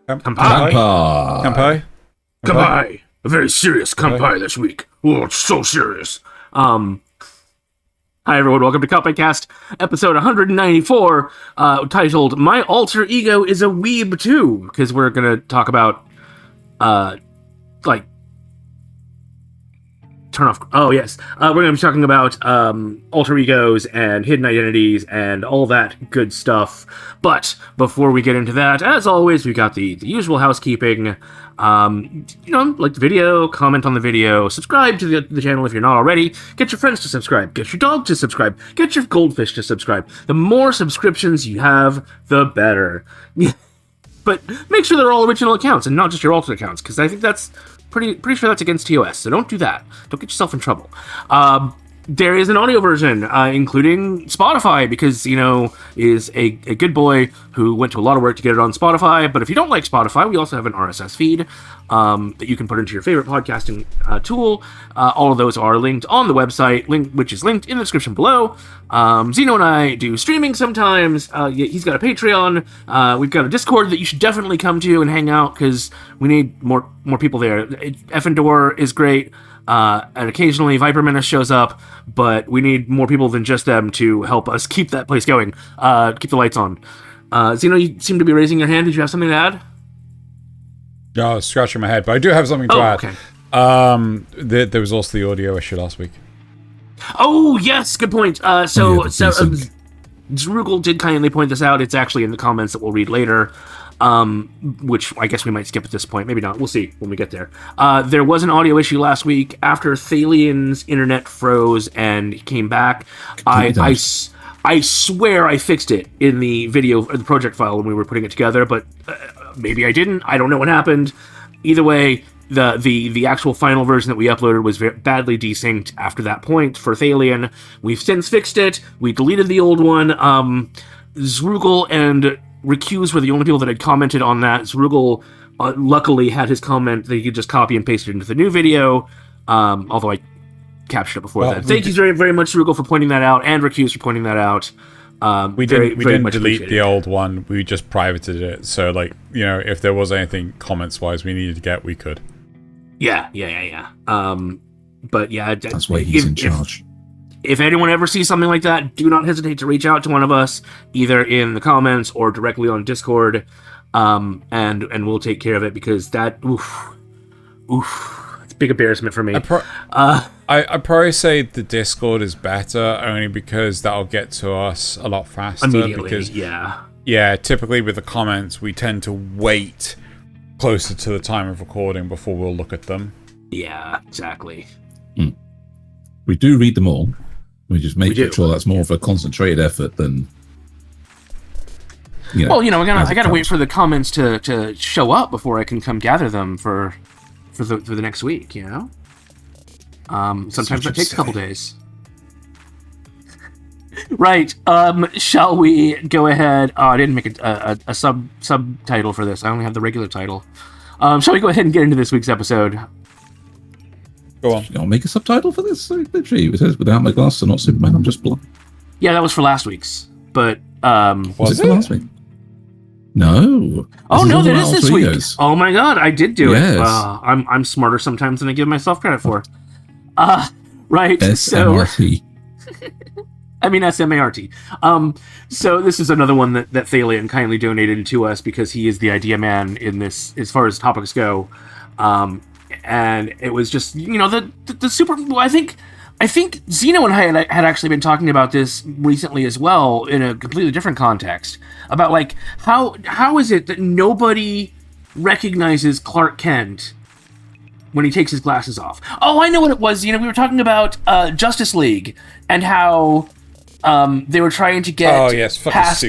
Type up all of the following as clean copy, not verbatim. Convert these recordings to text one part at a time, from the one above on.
Kanpai. A very serious Kanpai this week. Oh, it's so serious. Hi everyone, welcome to Kanpai Cast, episode 194, titled My Alter Ego is a Weeb Too, because we're gonna talk about, we're gonna be talking about, alter egos and hidden identities and all that good stuff. But before we get into that, as always, we've got the usual housekeeping. Like the video, comment on the video, subscribe to the channel if you're not already, get your friends to subscribe, get your dog to subscribe, get your goldfish to subscribe. The more subscriptions you have, the better. But make sure they're all original accounts and not just your alternate accounts, because I think that's pretty sure that's against TOS, so don't do that. Don't get yourself in trouble. There is an audio version, including Spotify, because, is a good boy who went to a lot of work to get it on Spotify. But if you don't like Spotify, we also have an RSS feed that you can put into your favorite podcasting tool. All of those are linked on the website, which is linked in the description below. Xeno and I do streaming sometimes. He's got a Patreon. We've got a Discord that you should definitely come to and hang out, because we need more people there. Effendor is great. And occasionally Viper Menace shows up, but we need more people than just them to help us keep that place going, keep the lights on. Xeno, you seem to be raising your hand. Did you have something to add? Yeah, I was scratching my head, but I do have something to add. Okay. There was also the audio issue last week. Oh, yes, good point. Zerugel did kindly point this out. It's actually in the comments that we'll read later. Which I guess we might skip at this point. Maybe not. We'll see when we get there. There was an audio issue last week after Thaylien's internet froze and came back. I swear I fixed it in the video, the project file when we were putting it together, but maybe I didn't. I don't know what happened. Either way, the actual final version that we uploaded was very badly desynced after that point for Thaylien. We've since fixed it. We deleted the old one. Zerugel and Recuse were the only people that had commented on that. Zerugel luckily had his comment that he could just copy and paste it into the new video, although I captured it before that. Thank you very, very much, Zerugel, for pointing that out, and Recuse for pointing that out. We didn't delete the old one. We just privated it. So, if there was anything comments-wise we needed to get, we could. Yeah. But yeah, that's why he's in charge. If anyone ever sees something like that, do not hesitate to reach out to one of us, either in the comments or directly on Discord, and we'll take care of it, because that, it's a big embarrassment for me. I'd probably say the Discord is better, only because that'll get to us a lot faster. Immediately, because, yeah, typically with the comments, we tend to wait closer to the time of recording before we'll look at them. Yeah, exactly. We do read them all. We just make sure that's more of a concentrated effort than. I gotta wait for the comments to show up before I can come gather them for the next week. Sometimes that takes a couple days. Right. Shall we go ahead? Oh, I didn't make a subtitle for this. I only have the regular title. Shall we go ahead and get into this week's episode? Go on. I'll make a subtitle for this. Literally, it says, "Without my glasses, I'm not Superman. I'm just blind." Yeah, that was for last week's. But was it for last week? No. Oh no, that is this week. Oh my god, I did do it. Yes. I'm smarter sometimes than I give myself credit for. Right. SMRT. I mean SMART. So this is another one that Thaylien kindly donated to us, because he is the idea man in this, as far as topics go. And it was just, the super. I think Xeno and I had actually been talking about this recently as well, in a completely different context, about how is it that nobody recognizes Clark Kent when he takes his glasses off? Oh, I know what it was. We were talking about Justice League and how they were trying to get past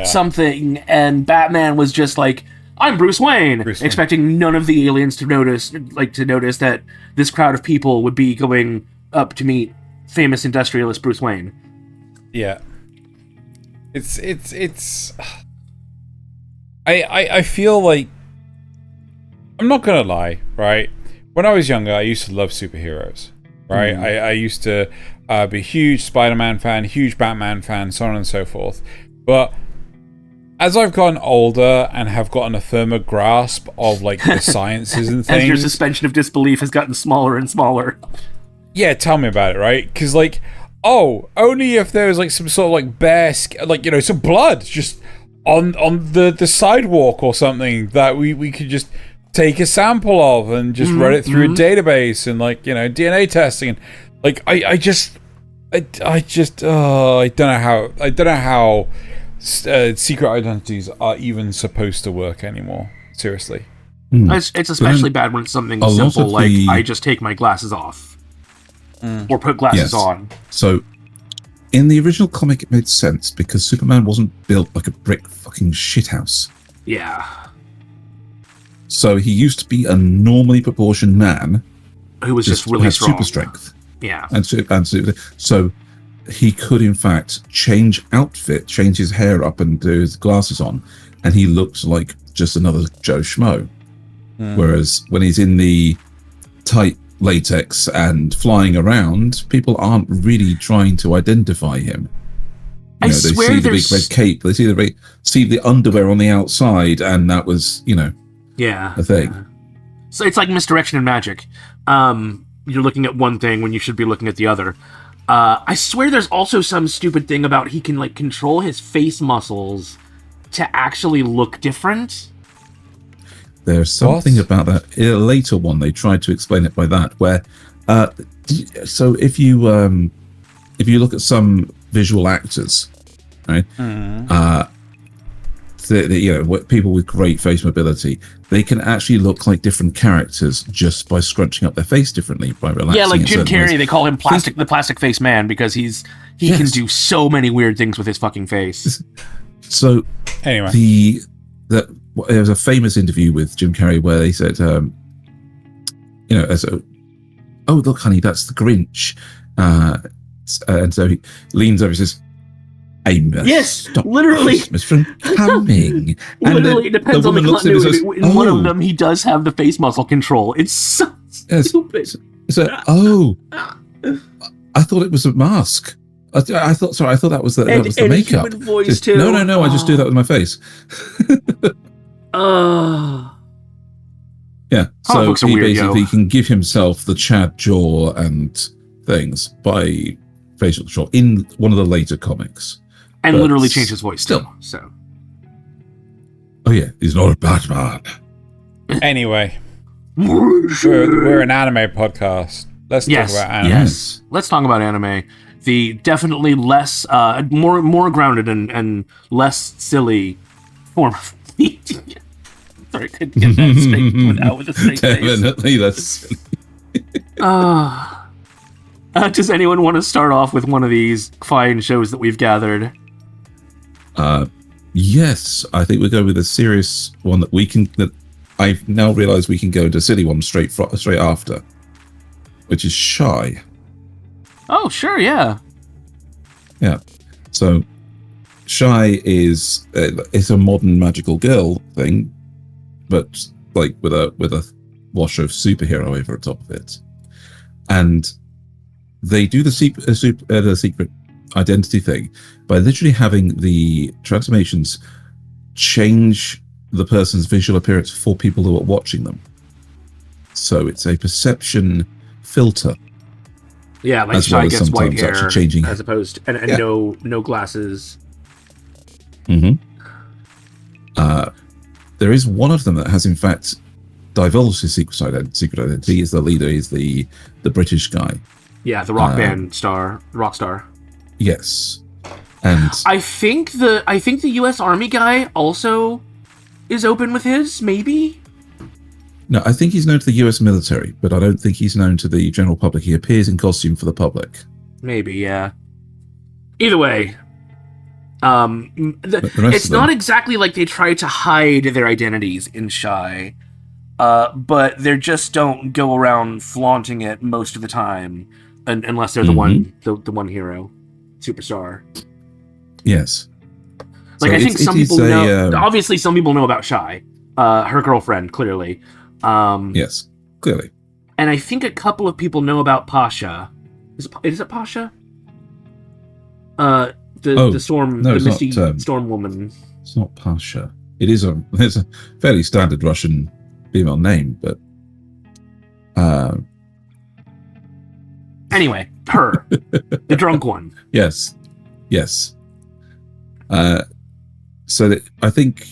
something, and Batman was just like, I'm Bruce Wayne, expecting none of the aliens to notice that this crowd of people would be going up to meet famous industrialist Bruce Wayne. Yeah. I feel like, I'm not gonna lie, right? When I was younger, I used to love superheroes, right? I used to be a huge Spider-Man fan, huge Batman fan, so on and so forth. But as I've gotten older and have gotten a firmer grasp of like the sciences and things, as your suspension of disbelief has gotten smaller and smaller. Yeah, tell me about it, right? Because like, only if there was like some sort of like bare, some blood just on the sidewalk or something that we could just take a sample of and just run it through a database and like DNA testing. And like I don't know how secret identities are even supposed to work anymore. Seriously. It's especially bad when it's something simple like I just take my glasses off or put glasses on. So in the original comic it made sense because Superman wasn't built like a brick fucking shithouse. Yeah. So he used to be a normally proportioned man who was just really strong. Super strength. Yeah. And so he could in fact change outfit, change his hair up and do his glasses on, and he looks like just another Joe Schmo. Whereas when he's in the tight latex and flying around, people aren't really trying to identify him. They see the big red cape, they see the underwear on the outside, and that was, a thing. Yeah. So it's like misdirection in magic. You're looking at one thing when you should be looking at the other. I swear there's also some stupid thing about he can like control his face muscles to actually look different. There's something about that. In a later one, they tried to explain it by that, where so if you look at some visual actors, right? People with great face mobility, they can actually look like different characters just by scrunching up their face differently, by relaxing. Yeah, like Jim Carrey, they call him the plastic face man because he can do so many weird things with his fucking face. So anyway, there was a famous interview with Jim Carrey where they said, "Oh, look, honey, that's the Grinch," and so he leans over and says, "I must stop literally Christmas from coming." Literally, it depends on the continuity. In one of them, he does have the face muscle control. It's so stupid. So, I thought it was a mask. I thought that was the makeup. Human voice too. No, I just do that with my face. Yeah, so he basically can give himself the Chad jaw and things by facial control in one of the later comics. And literally change his voice still. So. Oh yeah, he's not a Batman. Anyway, we're an anime podcast. Let's talk about anime. Yes, let's talk about anime. The definitely less, more grounded and less silly form of media. Sorry, I couldn't get that straight out with a straight face. Definitely less silly. Does anyone want to start off with one of these fine shows that we've gathered? Yes, I think we'll go with a serious one that I've now realised we can go into a silly one straight after, which is Shy. Oh, sure, yeah. Yeah. So, Shy is it's a modern magical girl thing, but like with a wash of superhero over the top of it, and they do the secret identity thing by literally having the transformations change the person's visual appearance for people who are watching them. So it's a perception filter. Yeah, like Shy gets white hair changing, as opposed to, and no glasses. Mm-hmm. There is one of them that has in fact divulged his secret identity. He's the leader. He's the British guy. Yeah, the rock star. Yes, and I think the U.S. Army guy also is open with his. Maybe. No, I think he's known to the U.S. military, but I don't think he's known to the general public. He appears in costume for the public. Maybe, yeah. Either way, it's not exactly like they try to hide their identities in Shy, but they just don't go around flaunting it most of the time, unless they're the one hero, superstar. Yes. Like, so I think some people know. Obviously, some people know about Shy, her girlfriend, clearly. Yes, clearly. And I think a couple of people know about Pasha. Is it Pasha? The storm, no, the it's misty not, storm woman. It's not Pasha. It's a fairly standard Russian female name, but anyway, her, the drunk one. Yes. So I think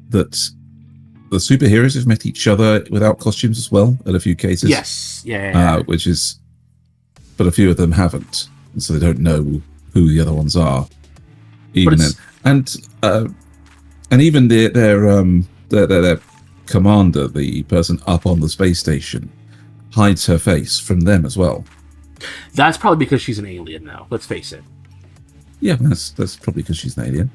that the superheroes have met each other without costumes as well in a few cases. Yes, yeah. But a few of them haven't, and so they don't know who the other ones are. Even then, and even their commander, the person up on the space station, hides her face from them as well. That's probably because she's an alien now. Let's face it. Yeah, that's probably because she's an alien.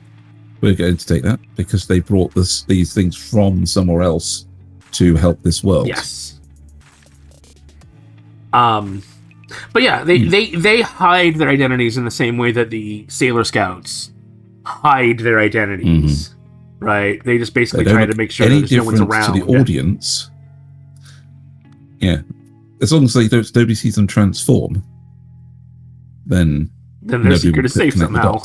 We're going to take that because they brought these things from somewhere else to help this world. Yes. But yeah, they hide their identities in the same way that the Sailor Scouts hide their identities, right? They just basically try to make sure that no one's around. To the audience, yeah. As long as nobody sees them transform, then their secret is safe somehow.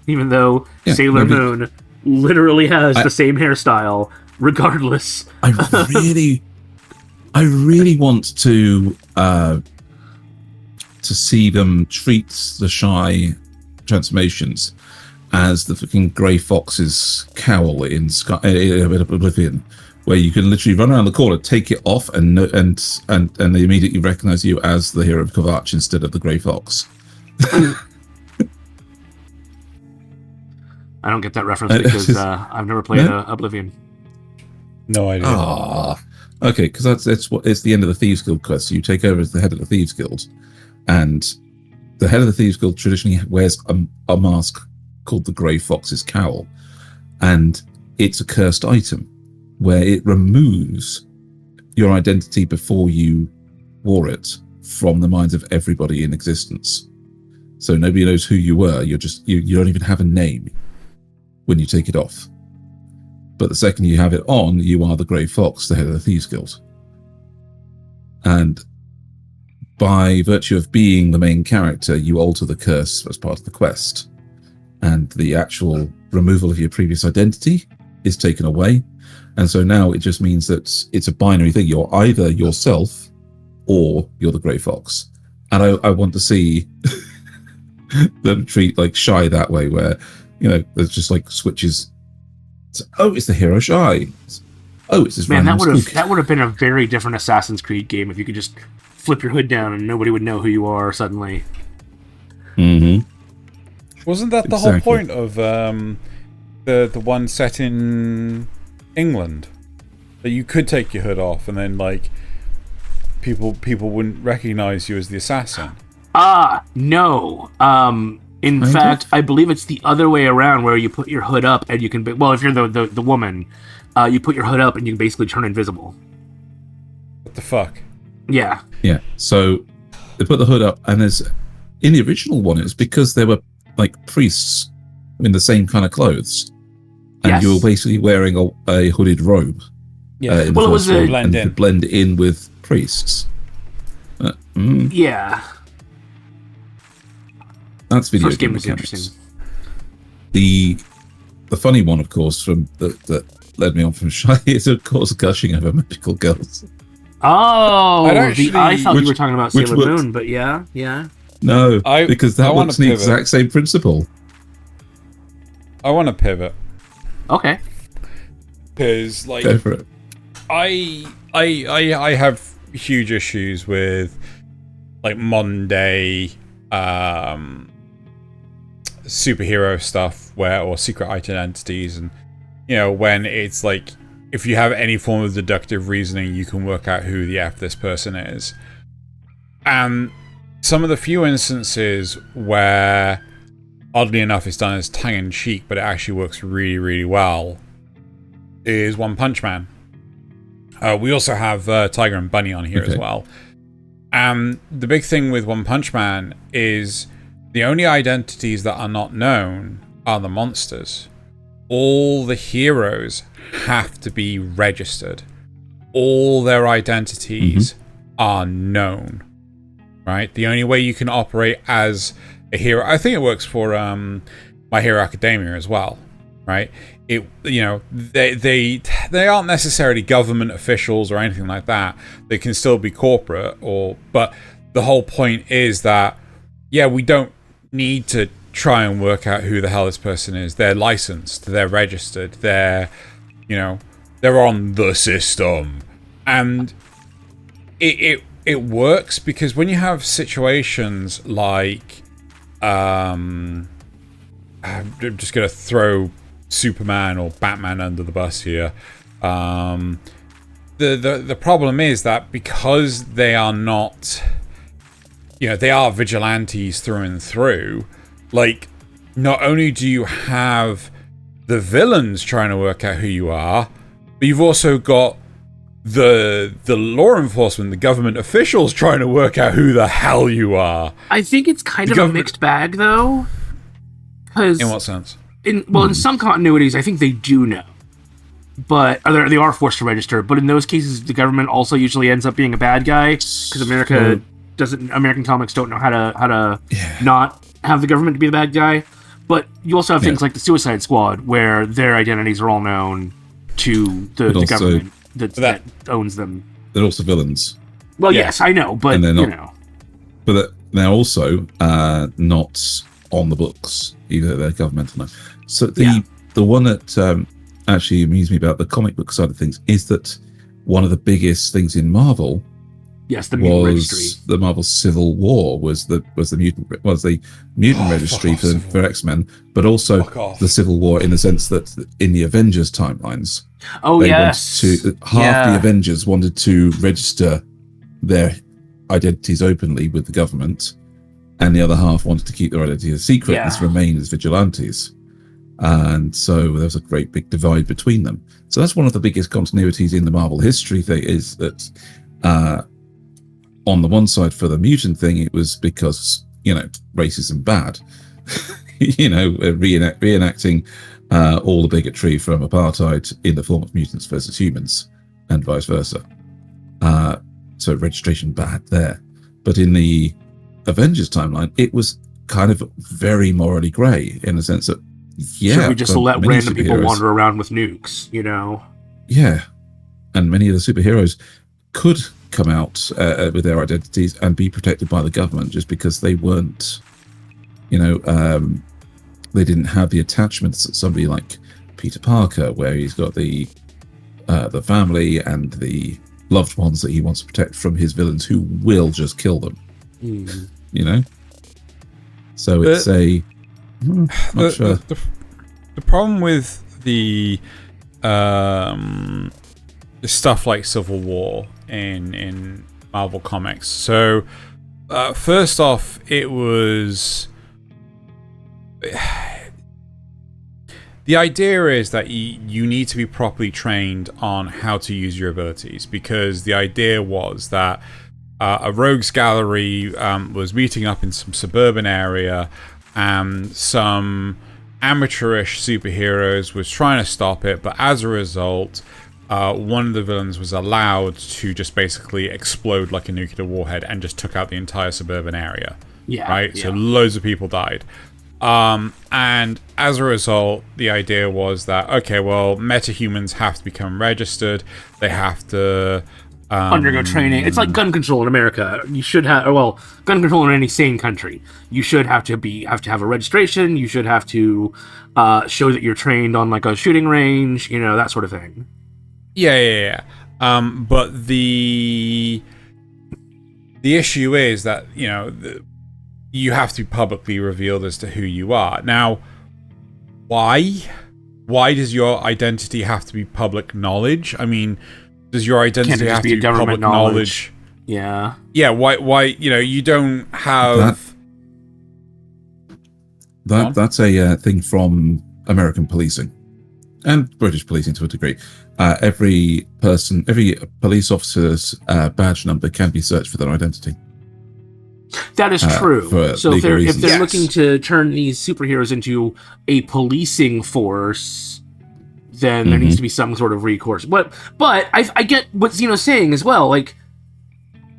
Even though Sailor Moon literally has the same hairstyle, regardless. I really want to see them treat the Shy transformations as the fucking Grey Fox's cowl in Oblivion, where you can literally run around the corner, take it off, and they immediately recognize you as the hero of Kovac instead of the Grey Fox. I don't get that reference because I've never played Oblivion. No idea. Okay, because it's the end of the Thieves Guild quest. So you take over as the head of the Thieves Guild, and the head of the Thieves Guild traditionally wears a mask called the Grey Fox's cowl, and it's a cursed item where it removes your identity before you wore it from the minds of everybody in existence. So nobody knows who you were. You don't even have a name when you take it off. But the second you have it on, you are the Grey Fox, the head of the Thieves Guild. And by virtue of being the main character, you alter the curse as part of the quest. And the actual removal of your previous identity is taken away. And so now it just means that it's a binary thing. You're either yourself or you're the Grey Fox. And I want to see them treat like Shy that way, where, there's just like switches. It's the hero Shy. It's this man. That would have been a very different Assassin's Creed game if you could just flip your hood down and nobody would know who you are suddenly. Mm-hmm. Wasn't that the whole point of the one set in England, that you could take your hood off and then like people wouldn't recognize you as the assassin? No. In fact, I believe it's the other way around, where you put your hood up and you can if you're the woman, you put your hood up and you can basically turn invisible. What the fuck? Yeah. So they put the hood up, and in the original one, it was because there were like priests in the same kind of clothes, and you were basically wearing a hooded robe. Yeah. It was a blend in. To blend in with priests. Yeah. That's video First game was mechanics. interesting. The funny one, of course, that led me on from Shy is, of course, gushing over magical girls. Oh, I thought you were talking about Sailor Moon, but yeah. No, because that works the exact same principle. I want to pivot. Okay. Because go for it. I have huge issues with like modern day superhero stuff or secret identities, and when it's like, if you have any form of deductive reasoning, you can work out who the F this person is. And some of the few instances where, oddly enough, it's done as tongue-in-cheek, but it actually works really, really well, is One Punch Man. We also have Tiger and Bunny on here as well. And the big thing with One Punch Man is the only identities that are not known are the monsters. All the heroes have to be registered. All their identities are known. right? The only way you can operate as a hero, I think it works for My Hero Academia as well, right? They aren't necessarily government officials or anything like that. They can still be corporate, but the whole point is that, yeah, we don't need to try and work out who the hell this person is. They're licensed, they're registered, they're on the system. And it works because when you have situations like I'm just gonna throw Superman or Batman under the bus here. The problem is that because they are not, they are vigilantes through and through. Like, not only do you have the villains trying to work out who you are, but you've also got the law enforcement, the government officials trying to work out who the hell you are. I think it's kind of a mixed bag, though. In what sense? In some continuities, I think they do know, but they are forced to register. But in those cases, the government also usually ends up being a bad guy because American comics don't know how to not have the government to be the bad guy. But you also have things like the Suicide Squad, where their identities are all known to the government that owns them. They're also villains. Well, yes, I know, but but they're also not on the books either. They're governmental now. So the one that actually amused me about the comic book side of things is that one of the biggest things in Marvel, the mutant registry, the Marvel Civil War was the mutant registry for X-Men, but also the Civil War in the sense that in the Avengers timelines, half the Avengers wanted to register their identities openly with the government, and the other half wanted to keep their identities secret and remain as vigilantes. And so there was a great big divide between them. So that's one of the biggest continuities in the Marvel history thing, is that on the one side for the mutant thing, it was because, racism bad, reenacting all the bigotry from apartheid in the form of mutants versus humans and vice versa. So registration bad there. But in the Avengers timeline, it was kind of very morally grey in the sense that, should we just let random people wander around with nukes, Yeah. And many of the superheroes could come out with their identities and be protected by the government just because they weren't, they didn't have the attachments that somebody like Peter Parker, where he's got the family and the loved ones that he wants to protect from his villains who will just kill them. So it's the problem with the stuff like Civil War in Marvel Comics. So first off, it was the idea is that you need to be properly trained on how to use your abilities, because the idea was that a rogues gallery was meeting up in some suburban area, and some amateurish superheroes was trying to stop it, but as a result, one of the villains was allowed to just basically explode like a nuclear warhead and just took out the entire suburban area. So loads of people died. And as a result, the idea was that, okay, well, metahumans have to become registered. They have to undergo training. It's like gun control in America. You should have, gun control in any sane country. You should have to have a registration. You should have to show that you're trained on like a shooting range, that sort of thing. Yeah. But the issue is that, you have to be publicly revealed as to who you are. Now, why? Why does your identity have to be public knowledge? I mean, does your identity have to be public knowledge? Yeah. Yeah, why, you don't have... That's a thing from American policing. And British policing to a degree. Every police officer's badge number can be searched for their identity. That is true. So if they're looking to turn these superheroes into a policing force, then there needs to be some sort of recourse. But I get what Xeno's saying as well. Like,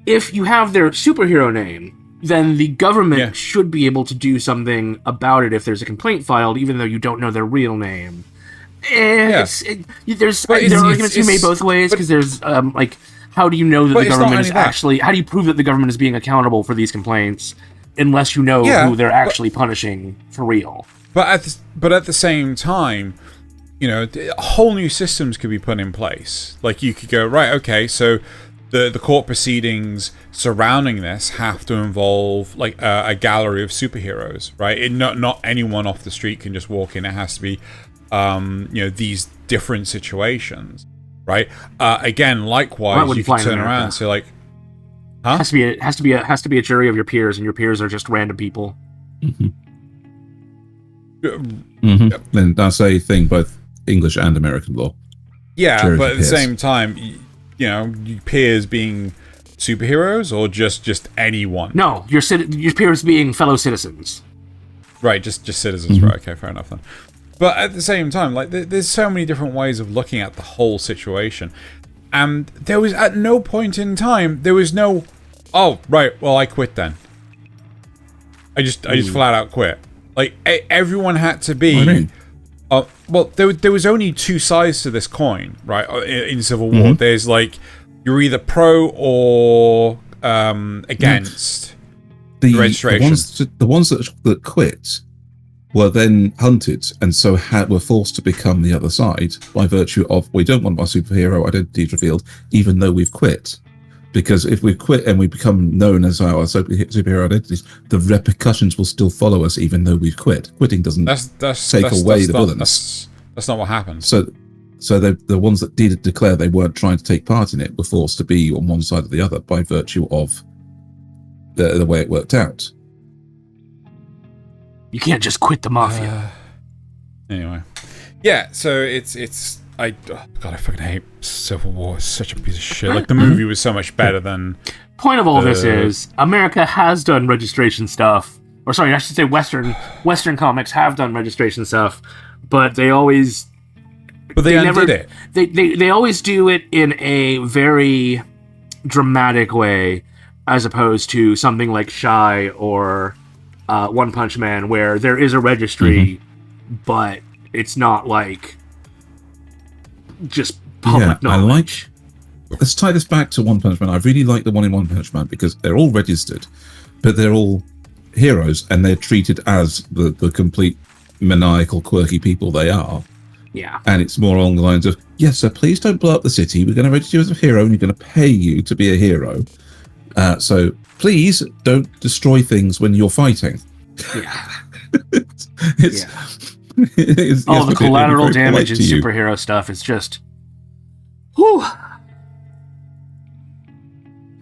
if you have their superhero name, then the government should be able to do something about it if there's a complaint filed, even though you don't know their real name. And there are arguments to be made both ways, because there's how do you know that the government is actually? How do you prove that the government is being accountable for these complaints unless you know who they're actually punishing for real? But at the same time, you know, whole new systems could be put in place. Like, you could go, right, okay, so the court proceedings surrounding this have to involve like a gallery of superheroes, right? Not anyone off the street can just walk in. It has to be these different situations, right? Again, likewise, you can turn around and say like, huh? It has to be a jury of your peers, and your peers are just random people. Then that's a thing, both English and American law. Yeah, juries, but at the same time, you know, your peers being superheroes or just anyone? No, your peers being fellow citizens. Right, just citizens. Right, okay, fair enough then. But at the same time, like, there's so many different ways of looking at the whole situation. And there was, at no point in time, there was no, oh, right, well, I quit then. I just flat out quit. Like, everyone had to be... What do you mean? Well, there was only two sides to this coin, right? In Civil War, there's like, you're either pro or against the registration. The ones that quit were then hunted, and so were forced to become the other side by virtue of, we don't want our superhero identities revealed, even though we've quit. Because if we quit and we become known as our superhero identities, the repercussions will still follow us, even though we've quit. Quitting doesn't take away the villains. That's not what happens. So the ones that did declare they weren't trying to take part in it were forced to be on one side or the other by virtue of the way it worked out. You can't just quit the mafia. Anyway, yeah. So I fucking hate Civil War. It's such a piece of shit. Like, the movie was so much better than... Point of all this is, America has done registration stuff. Or sorry, I should say Western comics have done registration stuff, but they always... But they undid it. They always do it in a very dramatic way, as opposed to something like Shy or One Punch Man, where there is a registry, but it's not like... just public knowledge. Let's tie this back to One Punch Man. I really like the one in One Punch Man because they're all registered, but they're all heroes and they're treated as the complete maniacal, quirky people they are. Yeah. And it's more along the lines of, yes, so please don't blow up the city. We're going to register you as a hero and you're going to pay you to be a hero. So please don't destroy things when you're fighting. Yeah. It's all the collateral damage in superhero stuff is just... Whew.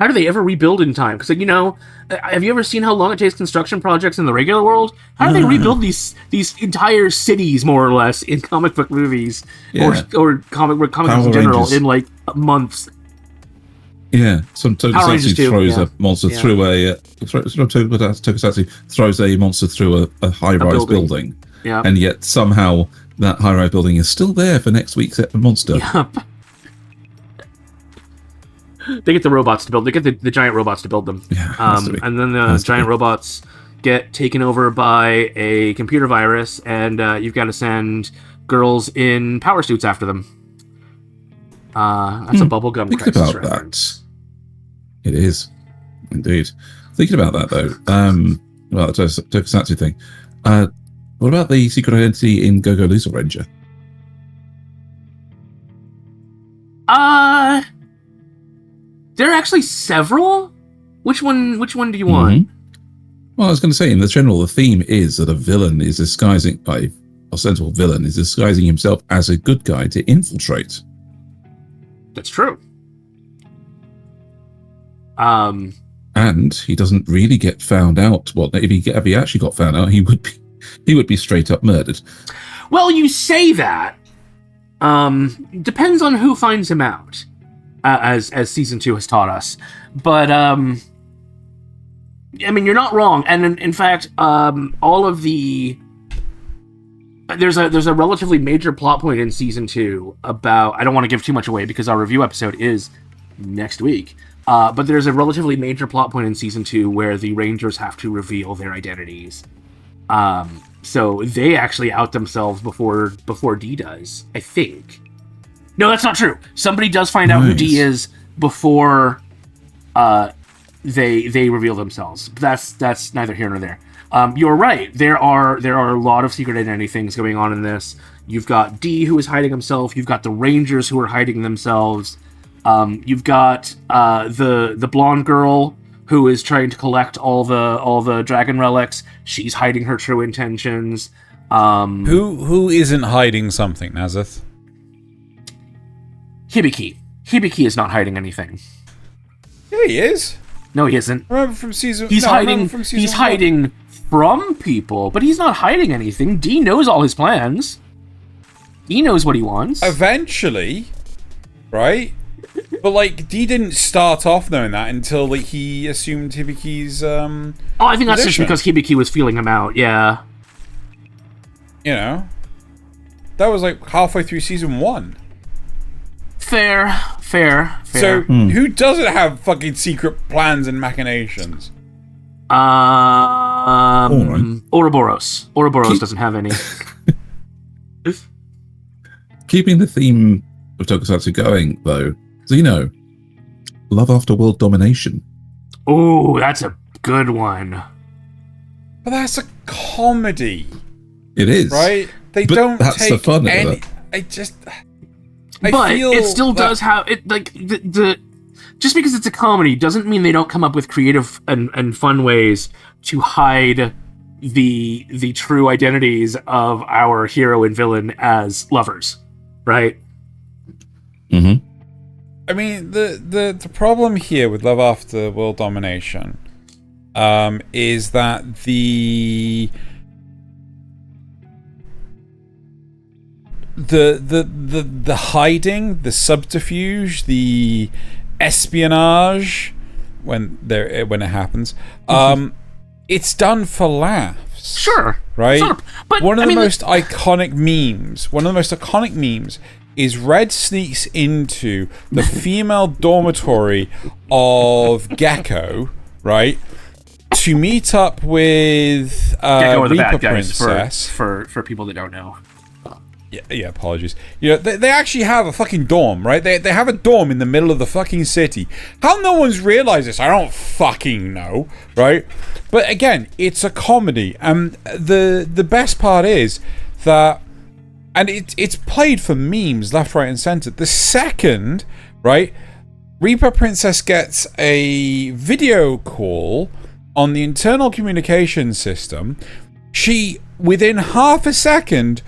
How do they ever rebuild in time? Because, you know, have you ever seen how long it takes construction projects in the regular world? How do they rebuild these entire cities, more or less, in comic book movies or comic books in general in, like, months? Yeah, some Tokusatsu throws a monster through a... Tokusatsu throws a monster through a high-rise building. Yeah. And yet somehow that high-rise building is still there for next week's monster. Yep. They get the robots to build. They get the giant robots to build them. Yeah, and then the giant robots get taken over by a computer virus, and you've got to send girls in power suits after them. That's a bubblegum Thinking crisis about reference. That. It is. Indeed. Thinking about that, though, well, the Tokusatsu thing. What about the secret identity in Go-Go Loser Ranger? There are actually several. Which one do you want? Well, I was going to say, in the general, the theme is that a villain is disguising, a ostensible villain is disguising himself as a good guy to infiltrate. That's true. And he doesn't really get found out. Well, if he actually got found out, he would be straight up murdered. Well, you say that. Depends on who finds him out, as season 2 has taught us. But I mean, you're not wrong. And in fact, all of the there's a relatively major plot point in season 2 about, I don't want to give too much away because our review episode is next week. But there's a relatively major plot point in season 2 where the Rangers have to reveal their identities. So they actually out themselves before D does, I think. No, that's not true. Somebody does find out who D is before they reveal themselves. But that's neither here nor there. You're right. There are a lot of secret identity things going on in this. You've got D who is hiding himself. You've got the Rangers who are hiding themselves. You've got the blonde girl who is trying to collect all the dragon relics. She's hiding her true intentions. Who isn't hiding something, Nasuth? Hibiki. Hibiki is not hiding anything. Yeah, he is. No, he isn't. Remember from season? He's hiding. From season He's 1. hiding from people, but he's not hiding anything. D knows all his plans. He knows what he wants. Eventually, right? But like, D didn't start off knowing that until like he assumed Hibiki's. I think that's just position. because Hibiki was feeling him out. Yeah. You know, that was like halfway through season 1. Fair. So who doesn't have fucking secret plans and machinations? Ouroboros. Ouroboros doesn't have any. Keeping the theme of Tokusatsu going, though, Xeno, Love After World Domination. Ooh, that's a good one. But that's a comedy, It is. right? They But don't that's take the fun of any. it. But feel it still that- does have it. Like the just because it's a comedy doesn't mean they don't come up with creative and fun ways to hide the true identities of our hero and villain as lovers, right? Mm-hmm. I mean, the problem here with Love After World Domination is that the hiding, the subterfuge, the espionage when it happens, it's done for laughs. Sure, Right? but One of I the mean, most iconic memes is Red sneaks into the female dormitory of Gecko, right? To meet up with Gecko are the Reaper bad guys Princess. for people that don't know. Yeah, apologies. You know, they actually have a fucking dorm, right? They have a dorm in the middle of the fucking city. How no one's realized this, I don't fucking know, right? But again, it's a comedy, and the best part is that, and it's played for memes left, right, and center. The second, right, Reaper Princess gets a video call on the internal communication system, she, within half a second,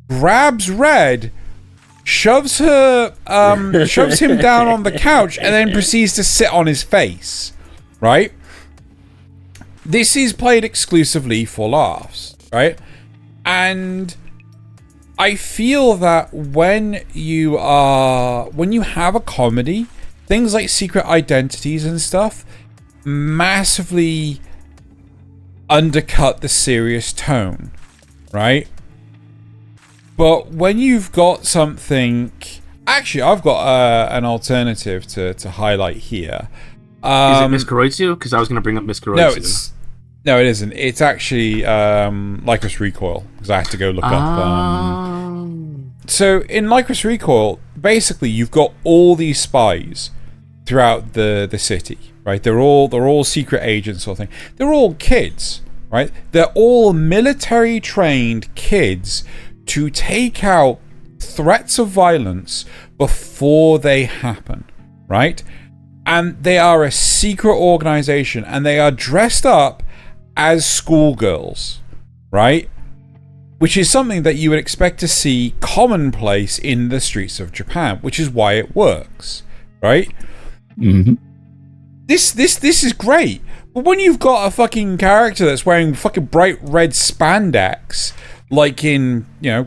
grabs Red, shoves him down on the couch, and then proceeds to sit on his face, right? This is played exclusively for laughs, right? And I feel that when you have a comedy, things like Secret Identities and stuff massively undercut the serious tone, right? But when you've got something... Actually, I've got an alternative to highlight here. Is it Miss Kuroitsu? Because I was going to bring up Miss Kuroitsu. No, it isn't. It's actually Lycoris Recoil, because I had to go look up... So, in Lycoris Recoil, basically, you've got all these spies throughout the city, right? They're all secret agents sort of thing. They're all kids, right? They're all military-trained kids to take out threats of violence before they happen, right? And they are a secret organization, and they are dressed up as schoolgirls, right? Which is something that you would expect to see commonplace in the streets of Japan, which is why it works, right? Mm-hmm. This is great, but when you've got a fucking character that's wearing fucking bright red spandex, like in, you know,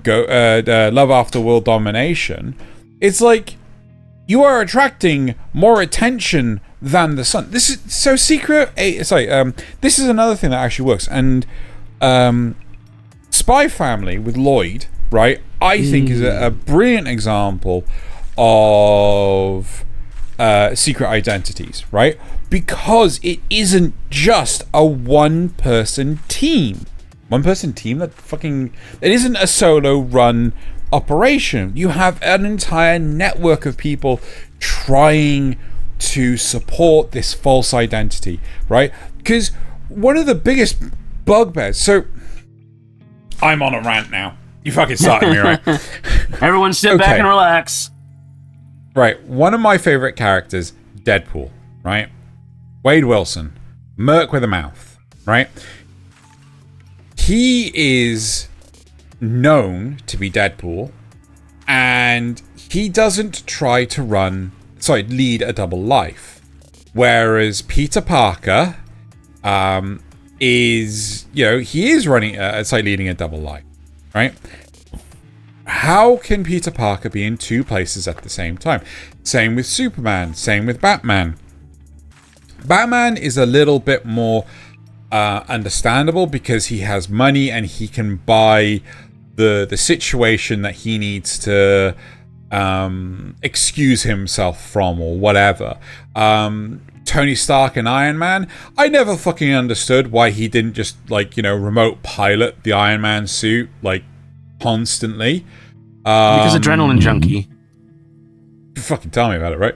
Love After World Domination, it's like you are attracting more attention than the sun. This is so secret. This is another thing that actually works. And Spy Family with Lloyd, right? I think is a brilliant example of secret identities, right? Because it isn't just a one-person team. One-person team? It isn't a solo-run operation. You have an entire network of people trying to support this false identity, right? Because one of the biggest bugbears... So, I'm on a rant now. You fucking started me, right? Everyone sit back and relax. Right, one of my favorite characters, Deadpool, right? Wade Wilson, Merc with a mouth, right? He is known to be Deadpool, and he doesn't try to lead a double life. Whereas Peter Parker is, he is leading a double life, right? How can Peter Parker be in two places at the same time? Same with Superman, same with Batman. Batman is a little bit more understandable because he has money and he can buy the situation that he needs to excuse himself from or whatever. Tony Stark and Iron Man, I never fucking understood why he didn't just remote pilot the Iron Man suit constantly. Because adrenaline junkie. You fucking tell me about it, right?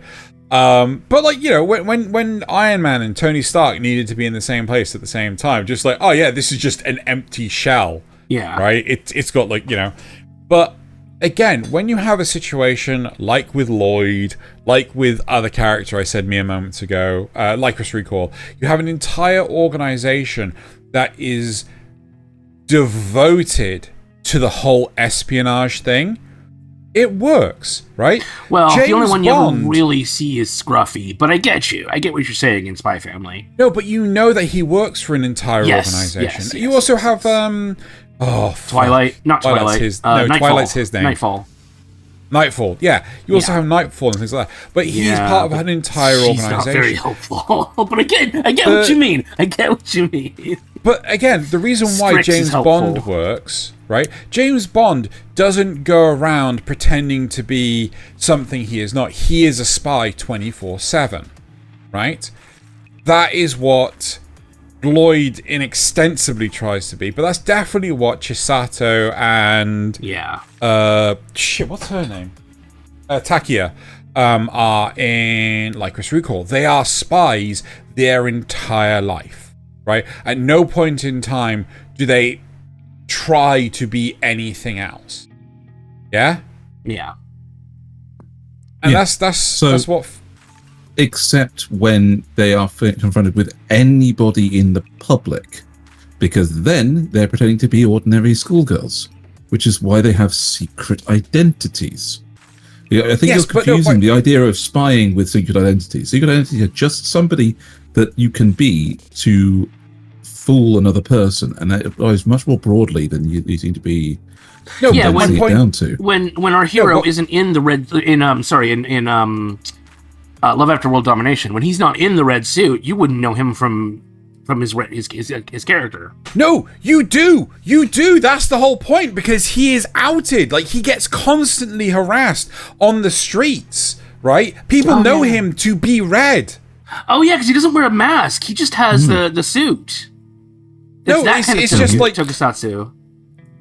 But when Iron Man and Tony Stark needed to be in the same place at the same time, just this is just an empty shell. Yeah. Right? It's got but again, when you have a situation like with Lloyd, like with other character I said mere moments ago, Lycoris Recoil, you have an entire organization that is devoted to the whole espionage thing. It works, right? Well, James the only one Bond, you ever really see is Scruffy, but I get you. I get what you're saying in Spy Family. No, but you know that he works for an entire organization. Yes, you also have Twilight, not Twilight. Nightfall. Twilight's his name. Nightfall, yeah. You also have Nightfall and things like that. But he's part of an entire organization. He's not very helpful. But again, I get what you mean. But again, the reason why James Bond works, right? James Bond doesn't go around pretending to be something he is not. He is a spy 24/7, right? That is what Lloyd inextensively tries to be, but that's definitely what Chisato and what's her name? Takia are in Lycoris Recoil. They are spies their entire life, right? At no point in time do they try to be anything else. Yeah? Yeah. And that's what... Except when they are confronted with anybody in the public, because then they're pretending to be ordinary schoolgirls, which is why they have secret identities. I think you're confusing the idea of spying with secret identities. Secret identities are just somebody that you can be to fool another person, and that applies much more broadly than you seem to be. No, yeah, when our hero isn't in the red Love After World Domination, when he's not in the red suit, you wouldn't know him from his character. No, you do. That's the whole point, because he is outed. He gets constantly harassed on the streets, right? People know him to be red. Oh yeah, because he doesn't wear a mask. He just has the suit. It's just like Tokusatsu.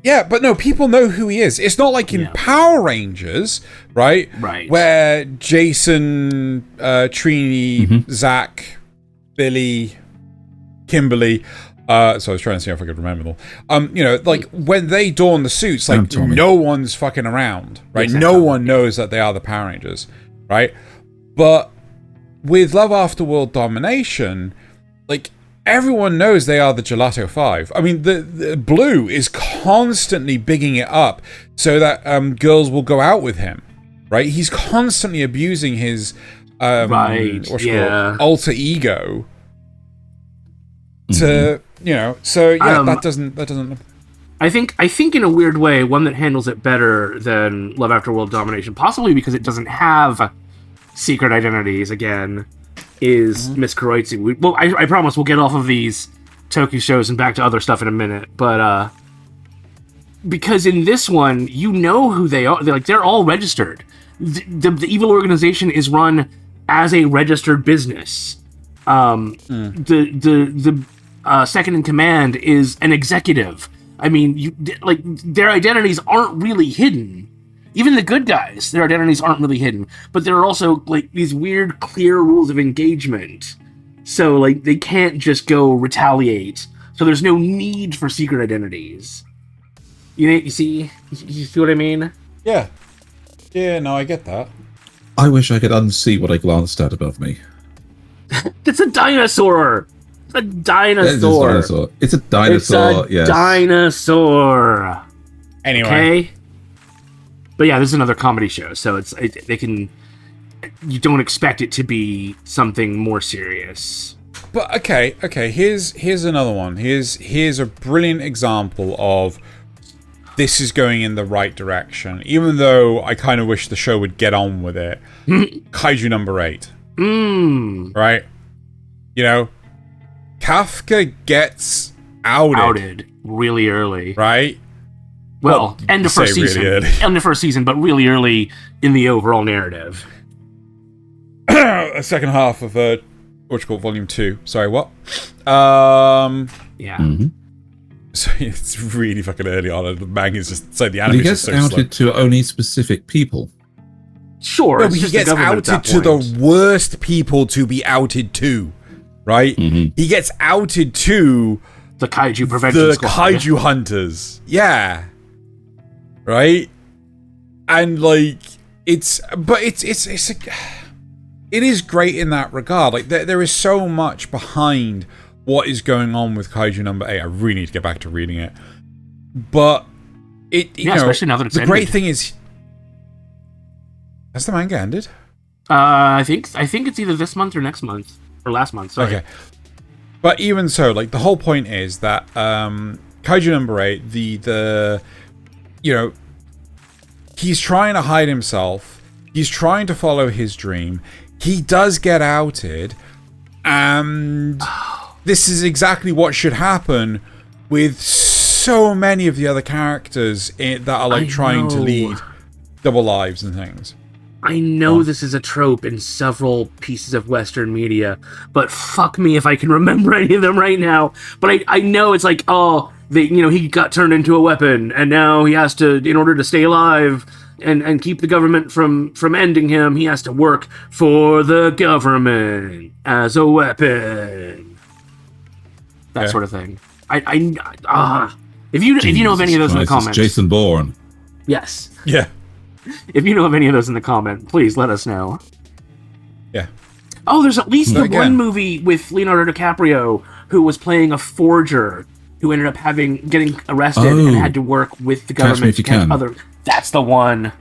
Yeah, but no, people know who he is. It's not like in Power Rangers, right? Right. Where Jason, Trini, Zach, Billy, Kimberly, so I was trying to see if I could remember them all. When they don the suits, no one's fucking around, right? Exactly. No one knows that they are the Power Rangers, right? But with Love After World Domination, everyone knows they are the Gelato 5. I mean, the Blue is constantly bigging it up so that girls will go out with him, right? He's constantly abusing his alter ego to, that doesn't. I think in a weird way, one that handles it better than Love After World Domination, possibly because it doesn't have secret identities again, is Miss Kuroitsu. I promise we'll get off of these Toku shows and back to other stuff in a minute, but because in this one, you know who they are. They're all registered. The evil organization is run as a registered business. The second in command is an executive. I mean, their identities aren't really hidden. Even the good guys, their identities aren't really hidden. But there are also like these weird, clear rules of engagement. So like they can't just go retaliate. So there's no need for secret identities. You see what I mean? Yeah. Yeah, no, I get that. I wish I could unsee what I glanced at above me. It's a dinosaur! It's a dinosaur! It's a dinosaur, yes. Dinosaur! Anyway. Okay? But yeah, this is another comedy show, so you don't expect it to be something more serious. But okay, here's another one. Here's a brilliant example of this is going in the right direction, even though I kind of wish the show would get on with it. Kaiju number 8. Right? You know, Kafka gets outed really early. Right? Well, end of first season. Really end of first season, but really early in the overall narrative. A second half of Volume 2. Sorry, what? Yeah. Mm-hmm. So it's really fucking early on, and the manga's just so the animation. He gets outed to only specific people. Sure, no, but he gets outed to the worst people to be outed to, right? Mm-hmm. He gets outed to the kaiju prevention squad. Kaiju hunters, yeah, right. And like it is great in that regard. Like there is so much behind what is going on with Kaiju number 8. I really need to get back to reading it. But you know, especially now that it's the ended. great thing is, has the manga ended? I think it's either this month or next month or last month. Sorry. Okay. But even so, like the whole point is that Kaiju number 8, the you know, he's trying to hide himself. He's trying to follow his dream. He does get outed, and this is exactly what should happen with so many of the other characters that are like trying to lead double lives and things. I know this is a trope in several pieces of Western media, but fuck me if I can remember any of them right now. But I know it's like, he got turned into a weapon, and now he has to, in order to stay alive and keep the government from ending him, he has to work for the government as a weapon. That sort of thing. If you know of any of those in the comments, Jason Bourne. Yes. Yeah. If you know of any of those in the comment, please let us know. Yeah. Oh, there's at least one movie with Leonardo DiCaprio who was playing a forger who ended up getting arrested and had to work with the government to catch other. That's the one.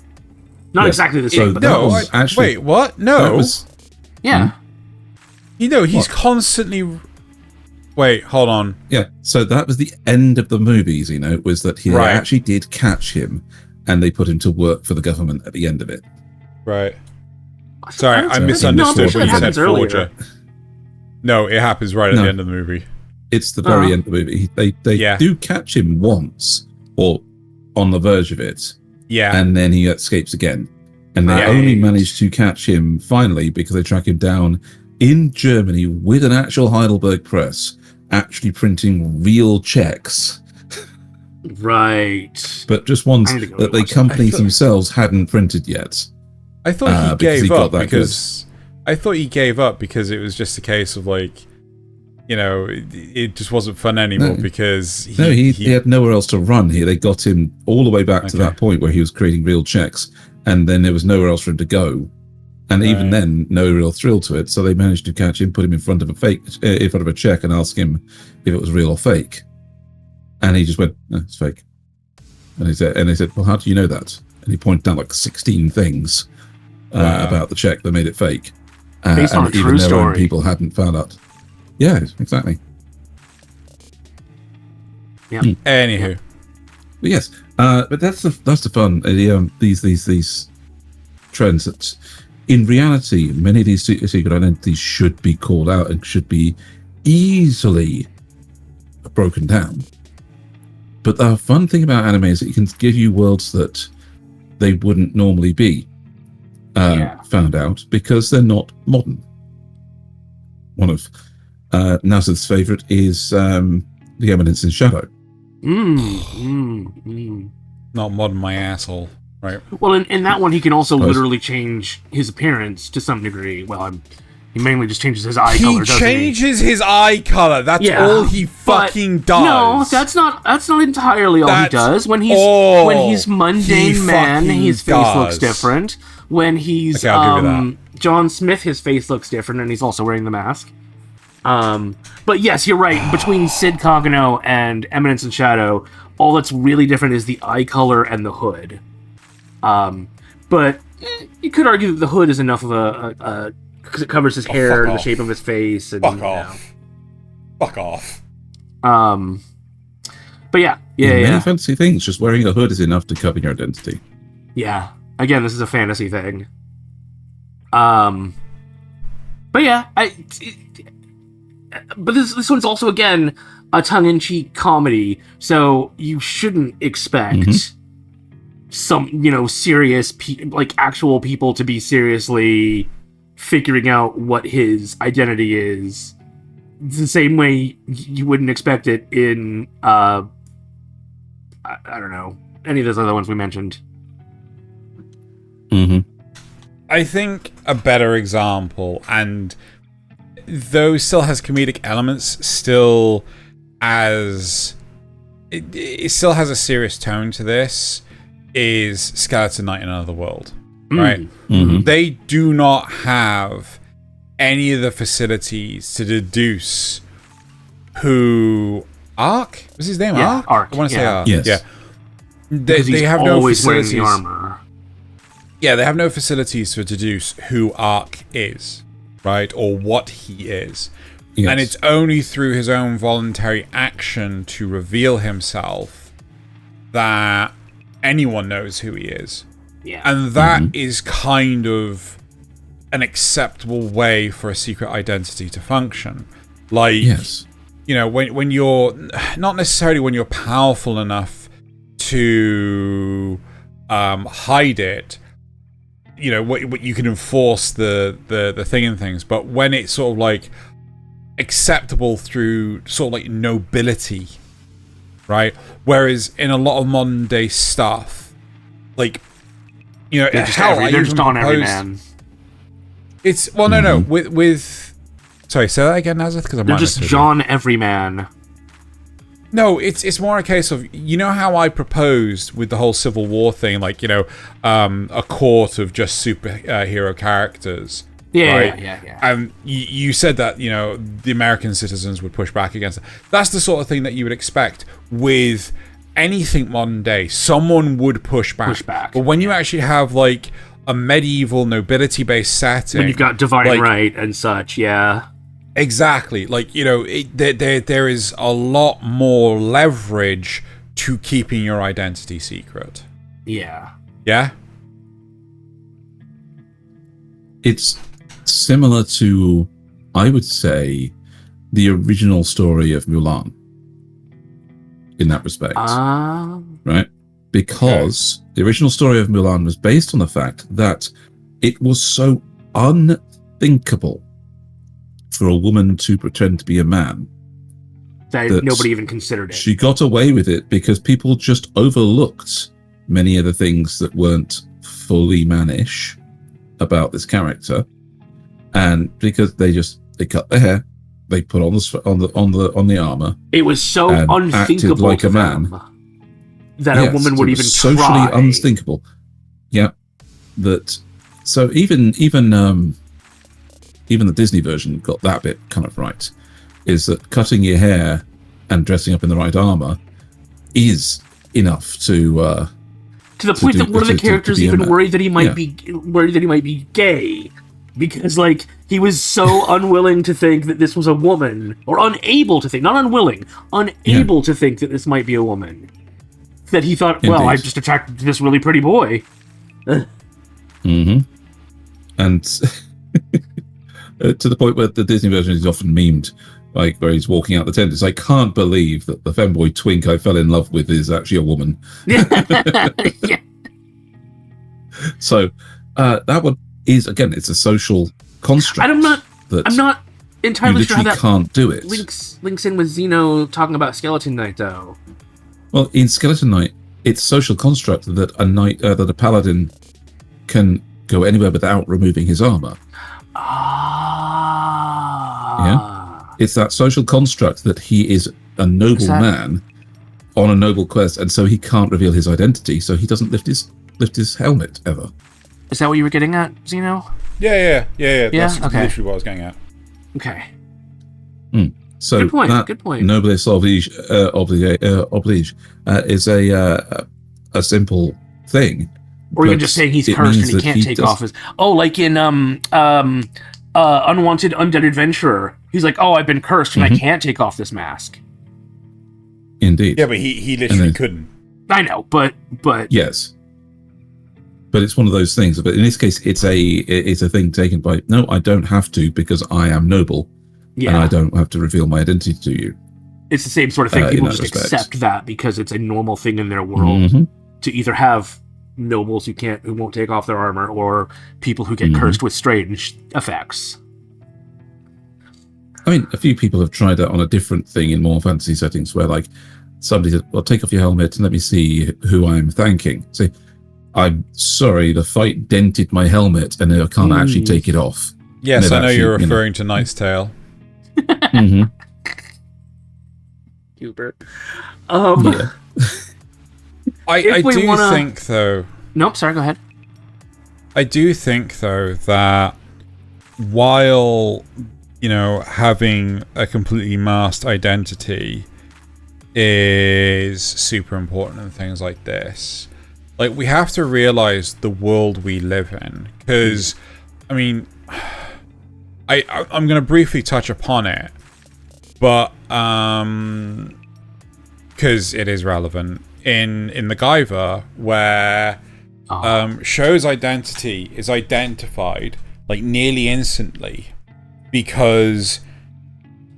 Not exactly the same. But wait, what? No. Yeah. You know, he's constantly. Wait, hold on. Yeah, so that was the end of the movies, you know, was that he actually did catch him, and they put him to work for the government at the end of it. Right. Sorry, I misunderstood what you said, forger. No, it happens right at the end of the movie. It's the very end of the movie. They do catch him once, or on the verge of it. Yeah. And then he escapes again. And they only managed to catch him finally because they track him down in Germany with an actual Heidelberg press, actually printing real checks. Right. But just ones that the companies themselves hadn't printed yet. I thought he gave up because I thought he gave up because it was just a case of like, you know, it just wasn't fun anymore because he had nowhere else to run here. They got him all the way back to that point where he was creating real checks, and then there was nowhere else for him to go. And even then, no real thrill to it. So they managed to catch him, put him in front of a check, and ask him if it was real or fake. And he just went, "No, it's fake." And they said, "Well, how do you know that?" And he pointed out like 16 things about the check that made it fake. Based on a true story. Own people hadn't found out. Yeah, exactly. Yeah. Anywho, but yes, but that's the fun. These trends that, in reality, many of these secret identities should be called out and should be easily broken down. But the fun thing about anime is that it can give you worlds that they wouldn't normally be. found out because they're not modern. One of Nasuth's favorite is the Eminence in Shadow. Not modern, my asshole. Right. Well, in that one, he can also literally change his appearance to some degree. Well, he mainly just changes his eye color, doesn't he? He changes his eye color. That's all he fucking does. No, that's not entirely all he does. When he's mundane man, his face looks different. When he's John Smith, his face looks different, and he's also wearing the mask. But yes, you're right. Between Sid Kagano and Eminence in Shadow, all that's really different is the eye color and the hood. But you could argue that the hood is enough of a because it covers his hair and the shape of his face. And, Fuck off. Fuck off. But yeah. Many fantasy things, just wearing a hood is enough to cover your identity. Yeah. Again, this is a fantasy thing. But yeah, but this one's also, again, a tongue-in-cheek comedy, so you shouldn't expect some, serious, actual people to be seriously figuring out what his identity is. The same way you wouldn't expect it in, I don't know, any of those other ones we mentioned. I think a better example, and though still has comedic elements, still it still has a serious tone to this, is Skeleton Knight in Another World, right? They do not have any of the facilities to deduce who Ark was his name. Ark. I want to say Ark. Yes. Yeah. They have no facilities. Wearing the armor. Yeah, they have no facilities to deduce who Ark is, right, or what he is. Yes. And it's only through his own voluntary action to reveal himself that anyone knows who he is. Yeah. And that is kind of an acceptable way for a secret identity to function. Like, when you're, not necessarily when you're powerful enough to hide it, what you can enforce the thing and things, but when it's sort of like acceptable through sort of like nobility, right? Whereas in a lot of modern day stuff, like, they're just on every man. It's no with sorry, say that again, Nasuth, because they're just John Everyman. No, it's more a case of, how I proposed with the whole Civil War thing, like, a court of just superhero characters. Yeah, right? yeah. And you said that, the American citizens would push back against it. That's the sort of thing that you would expect with anything modern day. Someone would push back. But when you actually have, like, a medieval nobility-based setting... When you've got divine right and such, yeah. Exactly. Like, there is a lot more leverage to keeping your identity secret. Yeah. Yeah? It's similar to, I would say, the original story of Mulan in that respect. Right? Because the original story of Mulan was based on the fact that it was so unthinkable for a woman to pretend to be a man that nobody even considered it. She got away with it because people just overlooked many of the things that weren't fully mannish about this character, and because they cut their hair, they put on the armor. It was so unthinkable like a man that a woman would even socially try. Unthinkable. Yeah, that. So even the Disney version got that bit kind of right, is that cutting your hair and dressing up in the right armor is enough to the point that one of the characters even worried that he might be gay, because like he was so unwilling to think that this was a woman, or unable to think, not unwilling, unable to think that this might be a woman, that he thought, well, I just attracted this really pretty boy. And to the point where the Disney version is often memed, like where he's walking out the tent. It's, I can't believe that the femboy twink I fell in love with is actually a woman. Yeah. So that is, again, it's a social construct. I'm not entirely sure how that can't do it. links in with Xeno talking about Skeleton Knight, though. Well, in Skeleton Knight, it's a social construct that a paladin can go anywhere without removing his armor. Yeah, it's that social construct that he is a noble man on a noble quest, and so he can't reveal his identity, so he doesn't lift his helmet ever. Is that what you were getting at, Xeno? Yeah. That's literally what I was getting at. Okay. So good point. That good point. Noblesse oblige is a simple thing. Or you're just saying he's cursed and he can't take off his... Oh, like in Unwanted Undead Adventurer. He's like, oh, I've been cursed and I can't take off this mask. Indeed. Yeah, but he literally couldn't. I know, but... Yes. But it's one of those things. But in this case, it's a thing taken by, no, I don't have to because I am noble. Yeah. And I don't have to reveal my identity to you. It's the same sort of thing. People just accept that because it's a normal thing in their world to either have nobles who won't take off their armor, or people who get cursed with strange effects. I mean, a few people have tried that on a different thing in more fantasy settings, where like somebody said, "Well, take off your helmet and let me see who I'm thanking." Say, "I'm sorry, the fight dented my helmet, and I can't actually take it off." Yes, I know you're referring to Knight's Tale. Hubert. Yeah. I do think, though... Nope, sorry, go ahead. I do think, though, that while, having a completely masked identity is super important in things like this, like, we have to realize the world we live in. Because, I mean... I'm going to briefly touch upon it, but because it is relevant in the Guyver, where Sho's identity is identified like nearly instantly because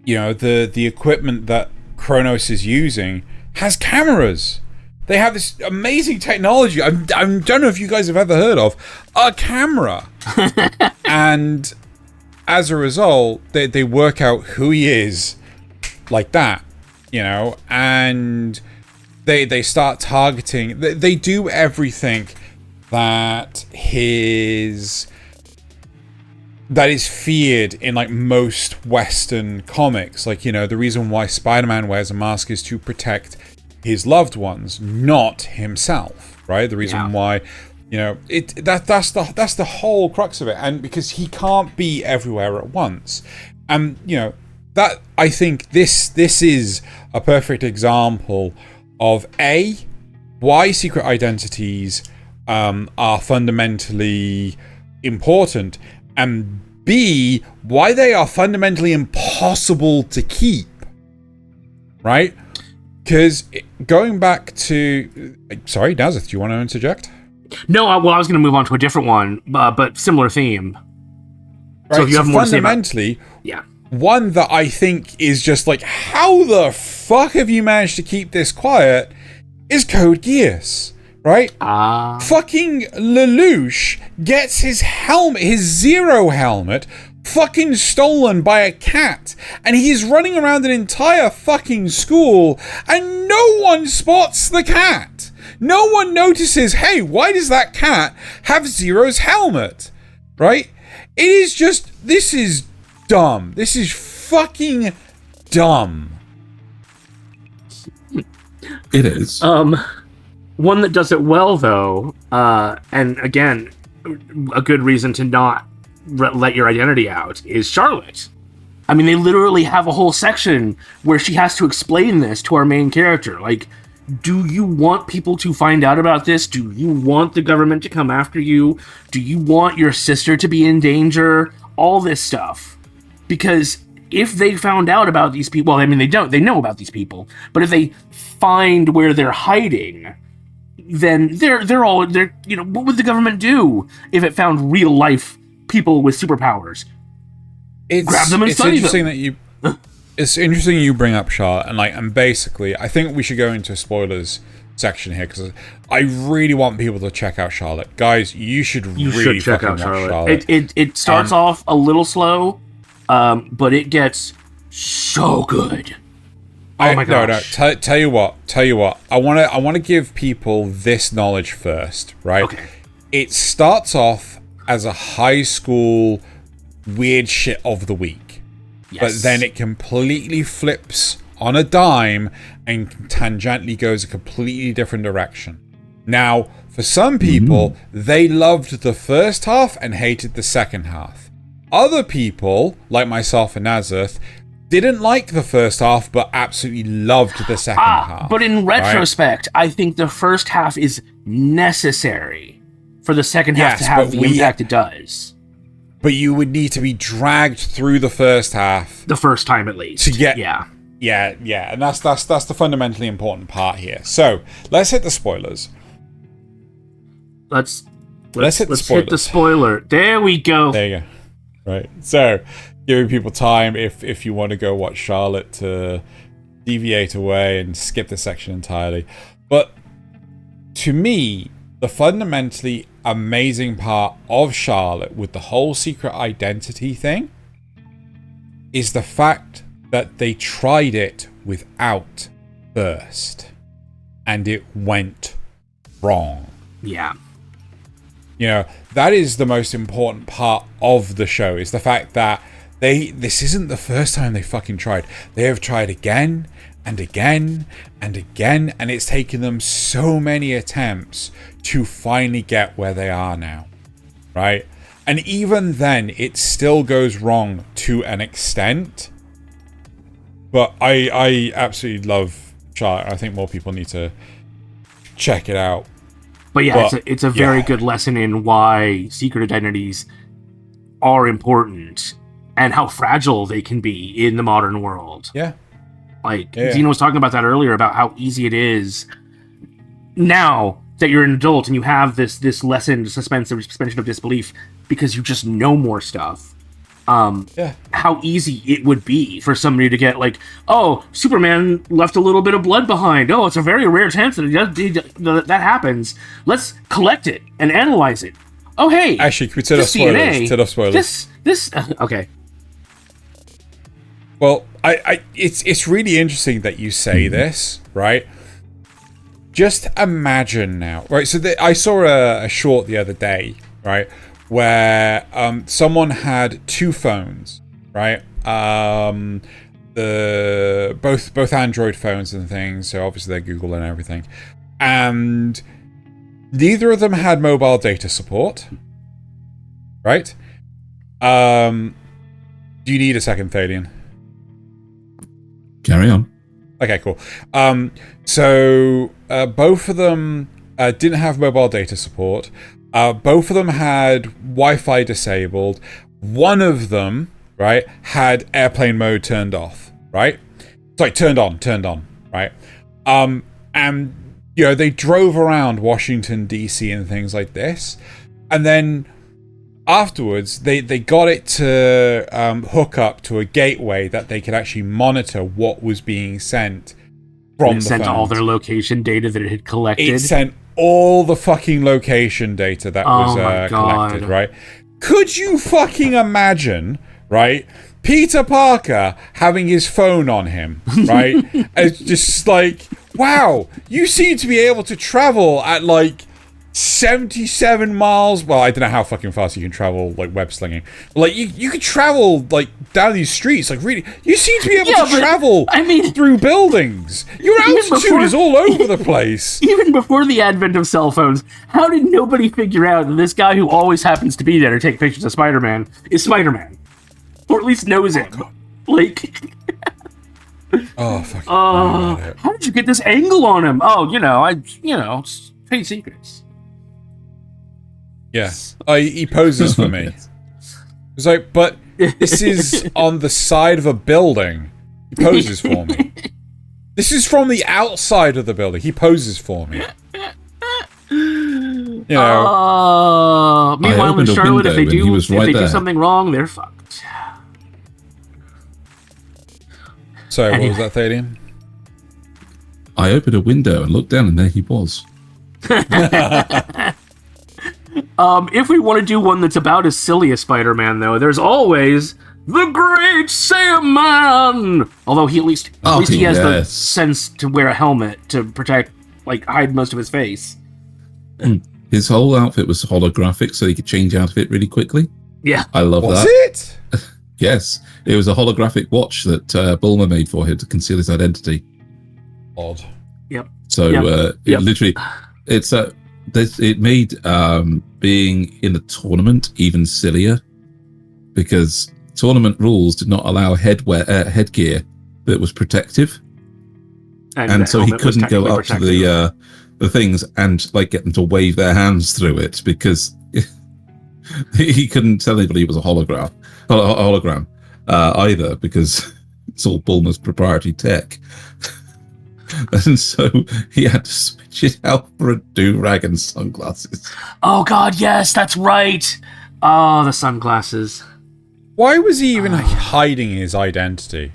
the equipment that Kronos is using has cameras. They have this amazing technology. I don't know if you guys have ever heard of a camera, and as a result, they work out who he is like that, and they start targeting. They do everything that is feared in like most Western comics. Like, the reason why Spider-Man wears a mask is to protect his loved ones, not himself, right? The reason why... that's the whole crux of it, and because he can't be everywhere at once, and that I think this is a perfect example of why secret identities are fundamentally important, and B, why they are fundamentally impossible to keep, right? Because going back to, sorry, Nasuth, do you want to interject? No, I was going to move on to a different one, but similar theme. Right, so if you have more fundamentally, one that I think is just like, how the fuck have you managed to keep this quiet, is Code Geass, right? Fucking Lelouch gets his helmet, his Zero helmet, fucking stolen by a cat, and he's running around an entire fucking school, and no one spots the cat. No one notices, hey, why does that cat have Zero's helmet? Right? It is just, this is dumb. This is fucking dumb. It is. One that does it well, though, and again, a good reason to not let your identity out, is Charlotte. I mean, they literally have a whole section where she has to explain this to our main character. Like, do you want people to find out about this? Do you want the government to come after you? Do you want your sister to be in danger? All this stuff. Because if they found out about these people, well, I mean, they know about these people, but if they find where they're hiding, then they're all, what would the government do if it found real life people with superpowers? Grab them and study them. It's interesting that you... It's interesting you bring up Charlotte, and basically, I think we should go into spoilers section here because I really want people to check out Charlotte. Guys, you should really check out Charlotte. It starts off a little slow, but it gets so good. Oh my gosh! No. Tell you what. I want to give people this knowledge first, right? Okay. It starts off as a high school weird shit of the week, but then it completely flips on a dime and tangentially goes a completely different direction. Now, for some people, they loved the first half and hated the second half. Other people, like myself and Nasuth, didn't like the first half, but absolutely loved the second half. But in retrospect, I think the first half is necessary for the second half to have the impact it does. But you would need to be dragged through the first half. The first time, at least. To get... Yeah, and that's the fundamentally important part here. So, let's hit the spoilers. Let's hit the spoiler. There we go. There you go. Right. So, giving people time if you want to go watch Charlotte to deviate away and skip this section entirely. But to me, the fundamentally amazing part of Charlotte with the whole secret identity thing is the fact that they tried it without first and it went wrong. Yeah. You know, that is the most important part of the show, is the fact that this isn't the first time they fucking tried. They have tried again and again and again, and it's taken them so many attempts to finally get where they are now, right? And even then, it still goes wrong to an extent. But I absolutely love Charlotte. I think more people need to check it out. But yeah, it's a very good lesson in why secret identities are important and how fragile they can be in the modern world. Yeah. Zeno was talking about that earlier, about how easy it is now that you're an adult and you have this lessened suspension of disbelief because you just know more stuff. How easy it would be for somebody to get oh, Superman left a little bit of blood behind. Oh, it's a very rare chance that happens. Let's collect it and analyze it. Oh, hey. Actually, can we turn off spoilers? Turn off spoilers. Okay. Well, it's really interesting that you say this, right? Just imagine now, right? So I saw a short the other day, right? Where someone had two phones, right? Both Android phones and things, so obviously they're Google and everything. And neither of them had mobile data support, right? Do you need a second, Thaylien? Carry on. Okay, cool. So both of them didn't have mobile data support. Both of them had Wi-Fi disabled. One of them, right, had airplane mode turned off, right? Sorry, turned on, right? And, you know, they drove around Washington, D.C. and things like this. And then afterwards, they got it to hook up to a gateway that they could actually monitor what was being sent from the sent phones. All their location data that it had collected. It sent all the fucking location data that was collected, right? Could you fucking imagine, right, Peter Parker having his phone on him, right? It's just wow, you seem to be able to travel at 77 miles. Well, I don't know how fucking fast you can travel, web slinging. You could travel, down these streets. Really, you seem to be able to travel through buildings. Your altitude is all over the place. Even before the advent of cell phones, how did nobody figure out that this guy who always happens to be there to take pictures of Spider-Man is Spider-Man? Or at least knows him. Oh, fucking how did you get this angle on him? Oh, it's trade secrets. Yeah. He poses for me. It's but this is on the side of a building. He poses for me. This is from the outside of the building. He poses for me. Meanwhile, in Charlotte, if they do something wrong, they're fucked. So, what was that, Thaylien? I opened a window and looked down, and there he was. If we want to do one that's about as silly as Spider-Man, though, there's always the Great Sandman. Although he at least he has the sense to wear a helmet to protect, like, hide most of his face. His whole outfit was holographic, so he could change out of it really quickly. Yeah, I love that. Was it? Yes, it was a holographic watch that Bulma made for him to conceal his identity. Odd. Yep. So it literally, it made being in the tournament even sillier, because tournament rules did not allow headgear that was protective, and so he couldn't go up to the things and like get them to wave their hands through it, because he couldn't tell anybody it was a hologram either, because it's all Bulma's proprietary tech. And so he had to switch it out for a do-rag and sunglasses. Oh god, yes, that's right. Oh, the sunglasses. Why was he even hiding his identity?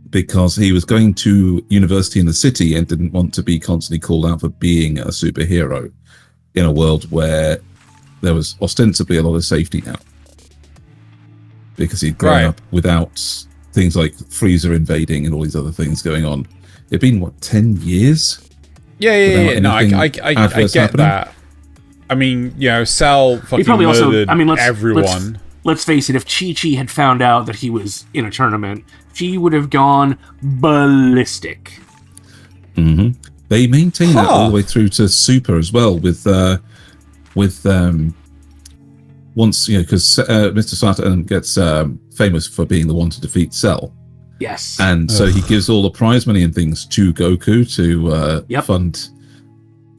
Because he was going to university in the city and didn't want to be constantly called out for being a superhero in a world where there was ostensibly a lot of safety now. Because he'd grown up without things like Freezer invading and all these other things going on. It'd been, 10 years? Yeah. No, I get that. I mean, Cell fucking murdered everyone. Let's face it, if Chi-Chi had found out that he was in a tournament, she would have gone ballistic. Mm-hmm. They maintain that all the way through to Super as well, with once, because Mr. Saturn gets famous for being the one to defeat Cell. Yes. And so he gives all the prize money and things to Goku to fund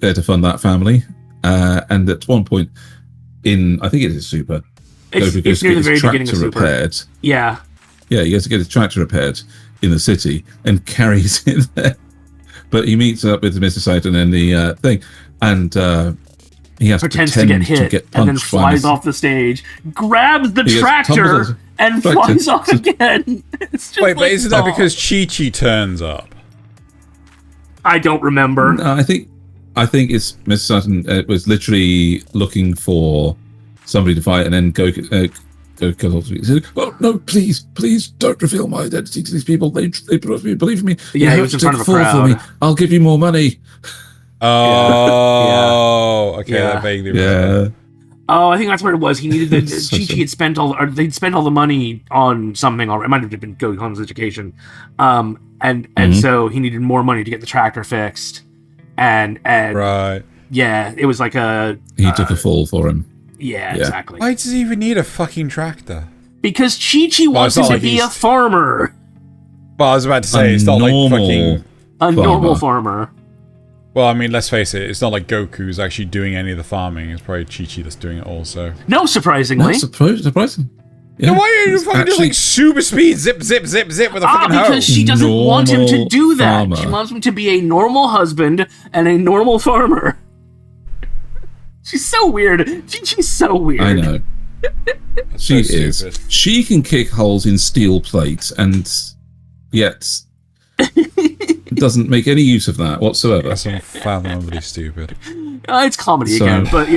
that family. And at one point I think it is Super, Goku goes to get his tractor repaired. Yeah. Yeah, he has to get his tractor repaired in the city and carries it there. But he meets up with Mr. Saturn and the thing, and he has pretends to to get hit, and then flies off the stage, grabs the tractor, and flies off again. It's just Wait, but isn't that because Chi-Chi turns up? I don't remember. No, I think it's Mr. Saturn was literally looking for somebody to fight, and then Goku said, "Oh no, please don't reveal my identity to these people. They believe in me. Yeah, he was in front of a crowd. For me. I'll give you more money." Oh, okay, that vaguely remember. Oh, I think that's what it was. He needed Chi-Chi had spent they'd spent all the money on something already. It might have been Gohan's education, and so he needed more money to get the tractor fixed, and right, yeah, it was like he took a fall for him. Yeah, exactly. Why does he even need a fucking tractor? Because Chi-Chi wants him to be a farmer. Well, I was about to say, it's not like fucking a normal farmer. Well, I mean, let's face it, it's not like Goku's actually doing any of the farming. It's probably Chi-Chi that's doing it also. No, surprisingly. That's surprising. Yeah. Why are you fucking doing like super speed, zip, zip, zip, zip with a fucking hoe? Because she doesn't want him to do that. Farmer. She wants him to be a normal husband and a normal farmer. She's so weird. Chi-Chi's so weird. I know. She is. Stupid. She can kick holes in steel plates, and yet doesn't make any use of that whatsoever. That's unfathomably stupid. It's comedy again, but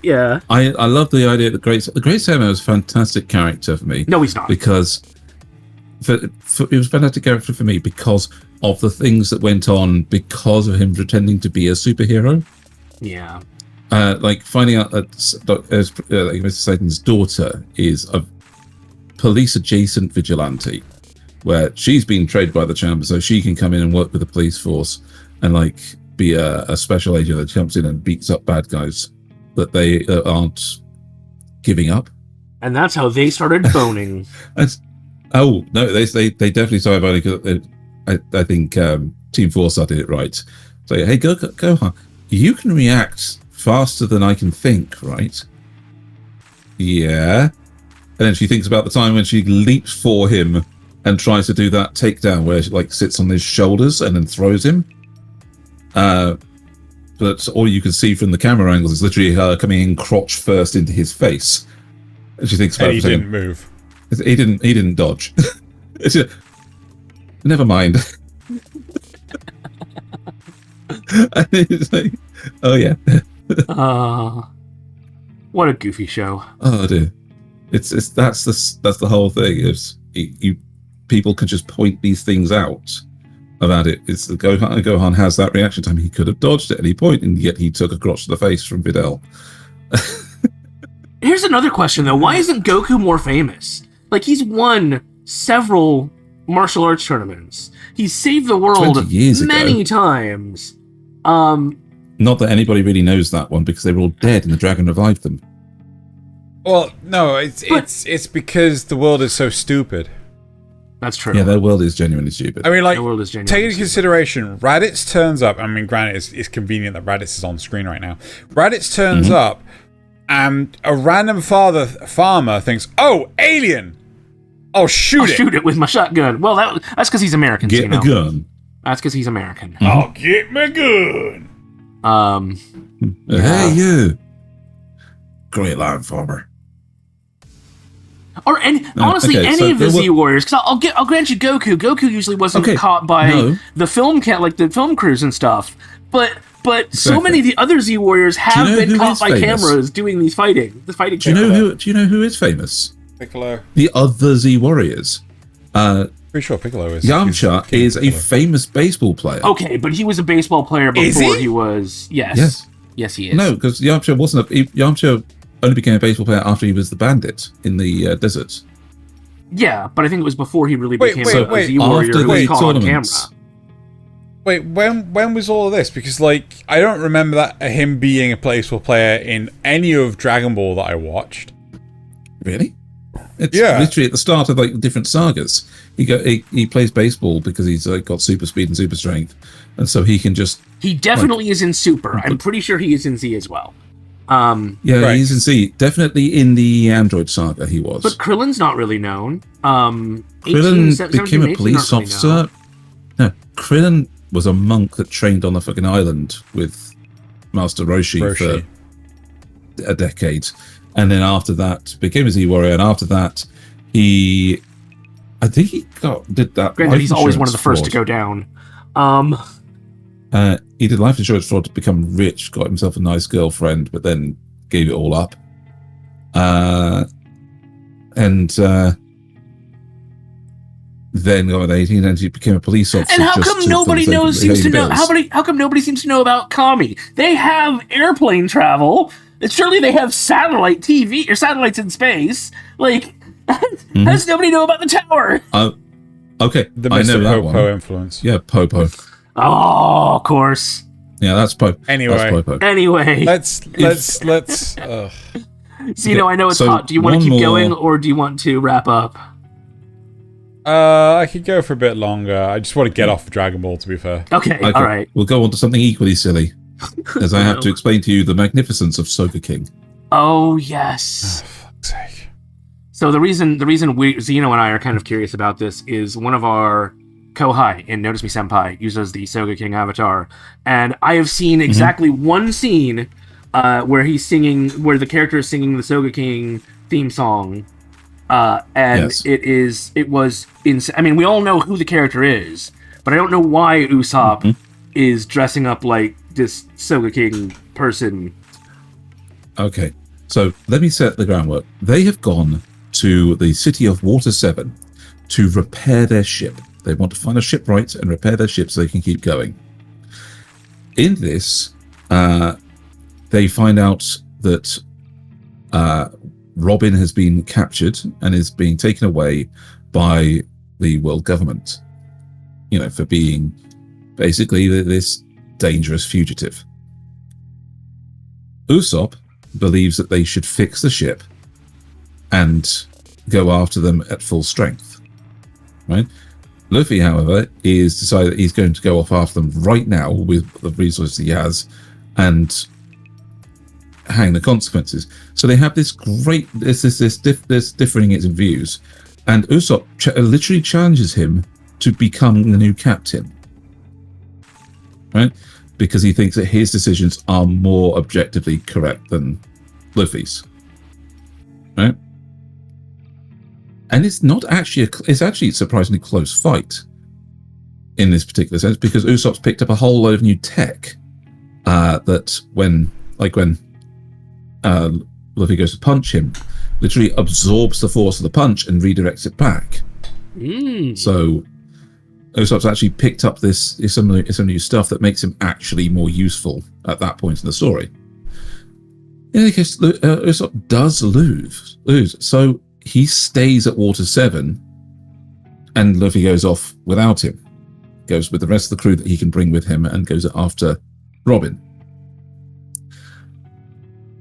yeah. I love the idea that the Great Sandman was a fantastic character for me. No, he's not. Because it was a fantastic character for me because of the things that went on because of him pretending to be a superhero. Yeah. Like finding out that Mr. Satan's daughter is a police-adjacent vigilante, where she's been trained by the chamber, so she can come in and work with the police force and like be a special agent that comes in and beats up bad guys that they aren't giving up. And that's how they started boning. No, they definitely started boning because I think Team 4 started it right. So hey, Gohan, you can react faster than I can think, right? Yeah. And then she thinks about the time when she leaps for him and tries to do that takedown where she like sits on his shoulders and then throws him. But all you can see from the camera angles is literally her coming in crotch first into his face. And she thinks about it. He didn't move. He didn't dodge. Never mind. And it's like, oh yeah. What a goofy show. Oh dear. That's the whole thing. Is people can just point these things out about it. It's the Gohan has that reaction time. He could have dodged at any point, and yet he took a crotch to the face from Videl. Here's another question though. Why isn't Goku more famous? Like, he's won several martial arts tournaments. He's saved the world 20 years many times. Not that anybody really knows that one, because they were all dead and the dragon revived them. Well, no, it's because the world is so stupid. That's true. Yeah, their world is genuinely stupid. I mean, like, The world is genuinely take into stupid. consideration, Raditz turns up. I mean, granted, it's convenient that Raditz is on screen right now. Raditz turns up, and a random farmer thinks, "Oh, alien! I'll shoot it! Shoot it with my shotgun." Well, that's because he's American. Get the gun. That's because he's American. I'll get my gun." Hey, you! Great line farmer. Or honestly, okay, any so of the there Z Warriors, because I'll grant you Goku. Goku usually wasn't caught by the film the film crews and stuff. But so many of the other Z Warriors have been caught by cameras doing these fighting. Do you know who is famous? Piccolo. The other Z Warriors. Pretty sure Piccolo is. Yamcha is a famous baseball player. Okay, but he was a baseball player before he was. Yes, he is. No, because Yamcha wasn't. Yamcha only became a baseball player after he was the bandit in the desert. Yeah, but I think it was before he really became a Z After Warrior who was the caught on camera. tournaments. Wait, when was all of this? Because, like, I don't remember him being a baseball player in any of Dragon Ball that I watched. Really? It's literally at the start of like different sagas. He plays baseball because he's got super speed and super strength, and so he can just. He definitely is in Super. I'm pretty sure he is in Z as well. He's in Z. Definitely in the Android saga, he was. But Krillin's not really known. Krillin became a police officer. No, Krillin was a monk that trained on the fucking island with Master Roshi. For a decade. And then after that, became a Z Warrior. And after that, I think he did that. Granted, he's always one of the first to go down. He did life insurance fraud to become rich, got himself a nice girlfriend, but then gave it all up. Then got with 18 and he became a police officer. And how come nobody seems to know? How come nobody seems to know about Kami? They have airplane travel. Surely they have satellite TV or satellites in space. Like, how does nobody know about the tower? Okay, The I know Mr. that Popo one. influence. Yeah, Popo. Oh, of course. Yeah, that's Popo. Anyway. That's Popo. Anyway, Let's. so I know it's hot. Do you want to keep going, or do you want to wrap up? I could go for a bit longer. I just want to get off of Dragon Ball, to be fair. Okay, all right. We'll go on to something equally silly, as I have to explain to you the magnificence of Soga King. Oh yes. Oh, fuck's sake. So the reason Zeno and I are kind of curious about this is one of our Kohai in Notice Me Senpai uses the Soga King avatar, and I have seen exactly one scene where the character is singing the Soga King theme song, and it was insane. I mean, we all know who the character is, but I don't know why Usopp is dressing up like this Soga King person. Okay, so let me set the groundwork. They have gone to the city of Water 7 to repair their ship. They want to find a shipwright and repair their ship so they can keep going. In this, they find out that Robin has been captured and is being taken away by the world government, for being basically this dangerous fugitive. Usopp believes that they should fix the ship and go after them at full strength, right? Luffy, however, is decided that he's going to go off after them right now with the resources he has and hang the consequences. So they have this great, this differing in views, and Usopp literally challenges him to become the new captain, right? Because he thinks that his decisions are more objectively correct than Luffy's, right? and it's not actually it's actually a surprisingly close fight in this particular sense, because Usopp's picked up a whole load of new tech that when Luffy goes to punch him, literally absorbs the force of the punch and redirects it back. So Usopp's actually picked up some new stuff that makes him actually more useful at that point in the story. In any case, Usopp does lose. So he stays at Water 7, and Luffy goes off without him. Goes with the rest of the crew that he can bring with him and goes after Robin.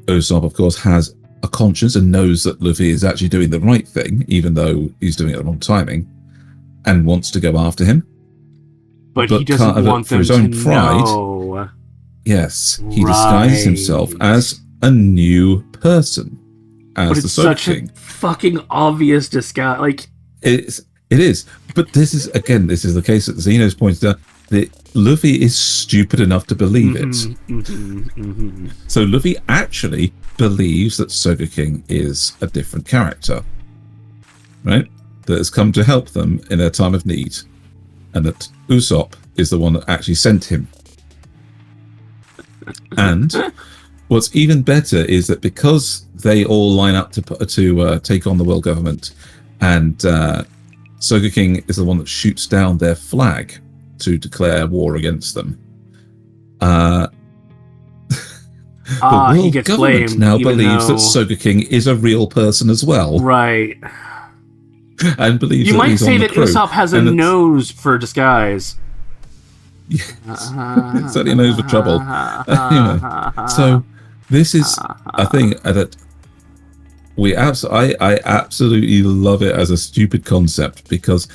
Usopp, of course, has a conscience and knows that Luffy is actually doing the right thing, even though he's doing it at the wrong timing, and wants to go after him. But he doesn't want them for his own to pride. know. Yes, he disguises himself as a new person, as but the it's Soap such King. a fucking obvious disguise. Like, It is. But this is the case that Zeno's pointed out, that Luffy is stupid enough to believe it. So Luffy actually believes that King is a different character, right? That has come to help them in their time of need, and that Usopp is the one that actually sent him. And what's even better is that because they all line up to take on the world government, and King is the one that shoots down their flag to declare war against them. The world government now believes that King is a real person as well, right? And believes you that might he's say on the that crew. Usopp has a nose for disguise. Yes, certainly a nose for trouble. Anyway, so this is a thing that I absolutely love it as a stupid concept, because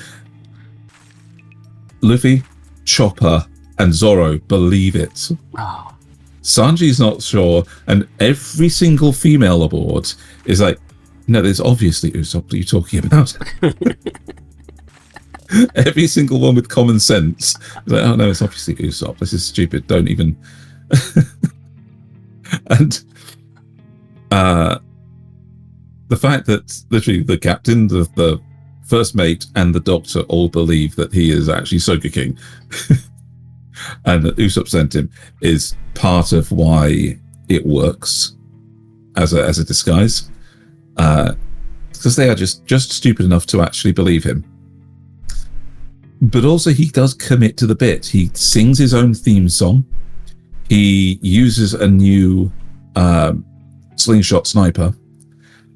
Luffy, Chopper, and Zoro believe it. Oh. Sanji's not sure, and every single female aboard is like, no, there's obviously Usopp. What are you talking about? Every single one with common sense is like, oh no, it's obviously Usopp. This is stupid. Don't even. And the fact that literally the captain, the first mate, and the doctor all believe that he is actually Soka King, and that Usopp sent him, is part of why it works as a disguise, because they are just stupid enough to actually believe him. But also, he does commit to the bit. He sings his own theme song. He uses a new slingshot sniper,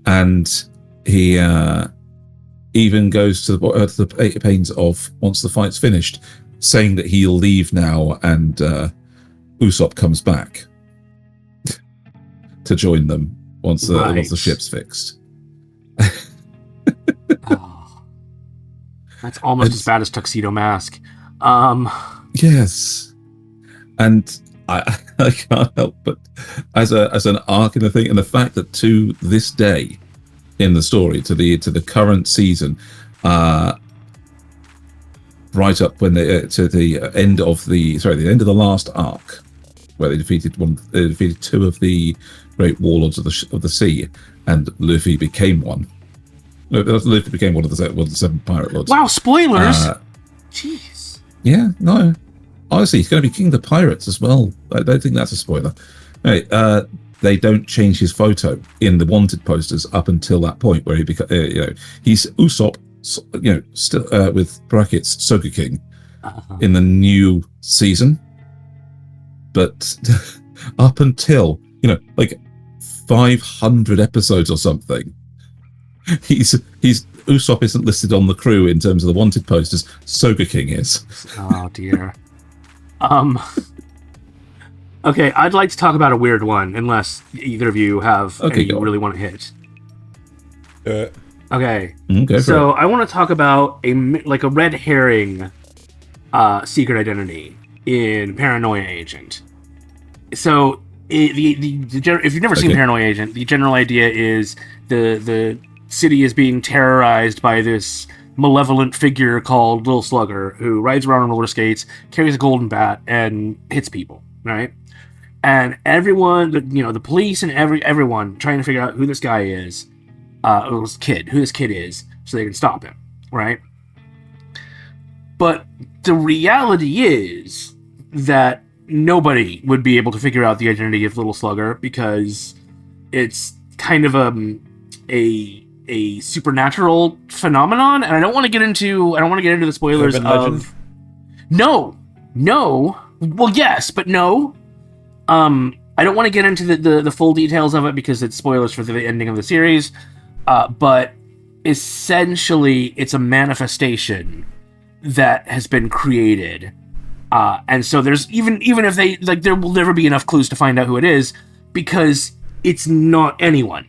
and he even goes to the pains of, once the fight's finished, saying that he'll leave now, and Usopp comes back to join them once the ship's fixed. Oh, that's almost as bad as Tuxedo Mask. Yes, and I can't help but as an arc in the thing, and the fact that to this day in the story, to the current season, right up when to the end of the last arc, where they defeated two of the great warlords of the sea, and Luffy became one. Luffy became one of the seven pirate lords. Wow, spoilers! Jeez. Yeah, no. Honestly, he's going to be king of the pirates as well. I don't think that's a spoiler. Anyway, they don't change his photo in the wanted posters up until that point where he he's Usopp, still with brackets Soka King in the new season. But up until 500 episodes or something, he's Usopp isn't listed on the crew in terms of the wanted posters. Soka King is. Oh dear. Okay, I'd like to talk about a weird one, unless either of you have any you really want to hit. Okay. So I want to talk about a red herring secret identity in Paranoia Agent. So if you've never seen Paranoia Agent, the general idea is the city is being terrorized by this malevolent figure called Little Slugger, who rides around on roller skates, carries a golden bat, and hits people, right? And everyone, the police and everyone trying to figure out who this guy is, who this kid is, so they can stop him, right? But the reality is that nobody would be able to figure out the identity of Little Slugger because it's kind of a supernatural phenomenon, and I don't want to get into the spoilers of. No. Well, yes, but no. I don't want to get into the full details of it because it's spoilers for the ending of the series. But essentially, it's a manifestation that has been created, and so there's even if they there will never be enough clues to find out who it is because it's not anyone.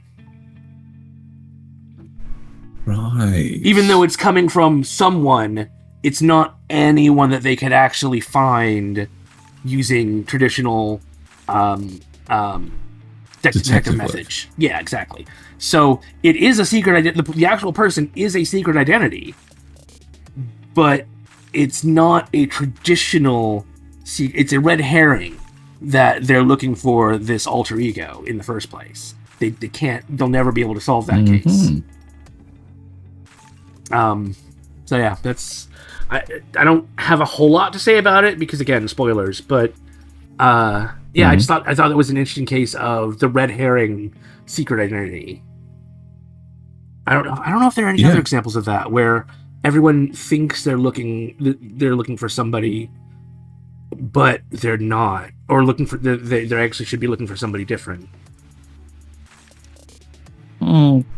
Right. Even though it's coming from someone, it's not anyone that they could actually find using traditional detective methods. Yeah, exactly. So it is a secret identity. The actual person is a secret identity, but it's not a traditional secret. It's a red herring that they're looking for this alter ego in the first place. They'll never be able to solve that case. So yeah, that's I don't have a whole lot to say about it because again, spoilers, but I thought it was an interesting case of the red herring secret identity. I don't know if there are any other examples of that where everyone thinks they're looking for somebody, but they're not, or they actually should be looking for somebody different.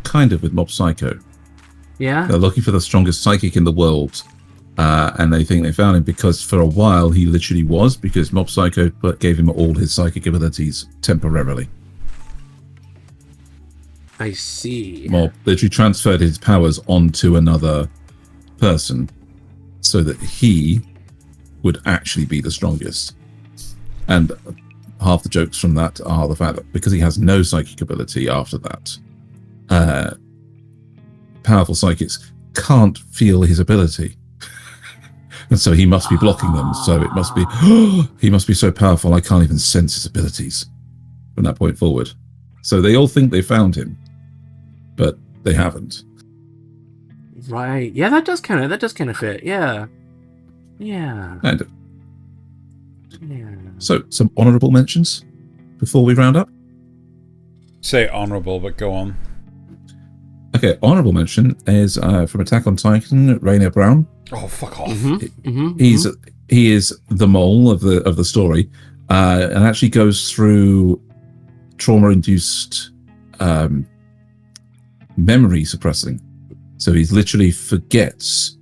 Kind of with Mob Psycho. Yeah, they're looking for the strongest psychic in the world, and they think they found him because for a while he literally was, because Mob Psycho gave him all his psychic abilities temporarily. I see. Mob literally transferred his powers onto another person so that he would actually be the strongest. And half the jokes from that are the fact that because he has no psychic ability after that, powerful psychics can't feel his ability. And so he must be blocking them. So it must be, he must be so powerful I can't even sense his abilities from that point forward. So they all think they found him, but they haven't. Right. Yeah, that does kind of fit. Yeah. Yeah. Kind of. Yeah. So some honorable mentions before we round up? Say honorable, but go on. Okay, honorable mention is from Attack on Titan, Rainier Brown. Oh, fuck off! He is the mole of the story, and actually goes through trauma-induced memory suppressing. So he literally forgets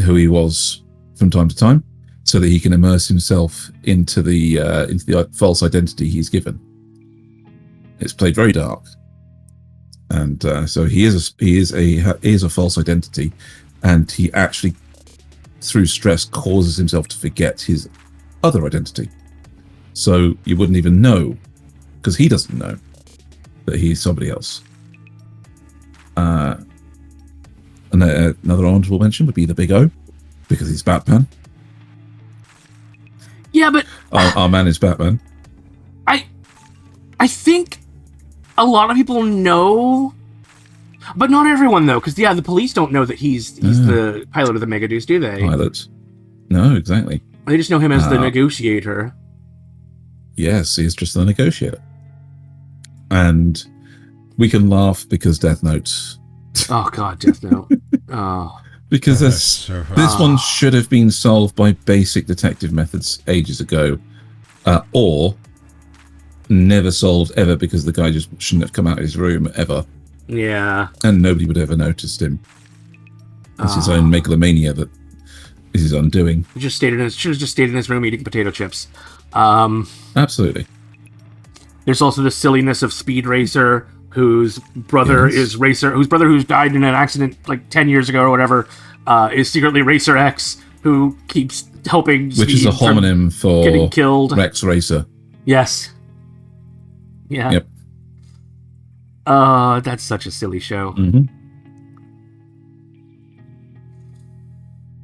who he was from time to time, so that he can immerse himself into the false identity he's given. It's played very dark. And so he is a false identity, and he actually, through stress, causes himself to forget his other identity. So you wouldn't even know, because he doesn't know that he's somebody else. And another honorable mention would be the Big O, because he's Batman. Yeah, but our man is Batman. I think a lot of people know, but not everyone though, because the police don't know that he's the pilot of the Mega Deuce, do they? Pilot? No, exactly. They just know him as the negotiator. Yes, he's just the negotiator. And we can laugh because Death Note. Oh God, Death Note. Oh. Because this one should have been solved by basic detective methods ages ago, or never solved ever because the guy just shouldn't have come out of his room ever. Yeah. And nobody would ever noticed him. It's his own megalomania that is his undoing. He should have just stayed in his room eating potato chips. Absolutely. There's also the silliness of Speed Racer, whose brother is Racer, whose brother who's died in an accident like 10 years ago or whatever, is secretly Racer X, who keeps helping Speed, which is a homonym for getting killed. Rex Racer. Yes. Yeah. Yep. That's such a silly show. Mm-hmm.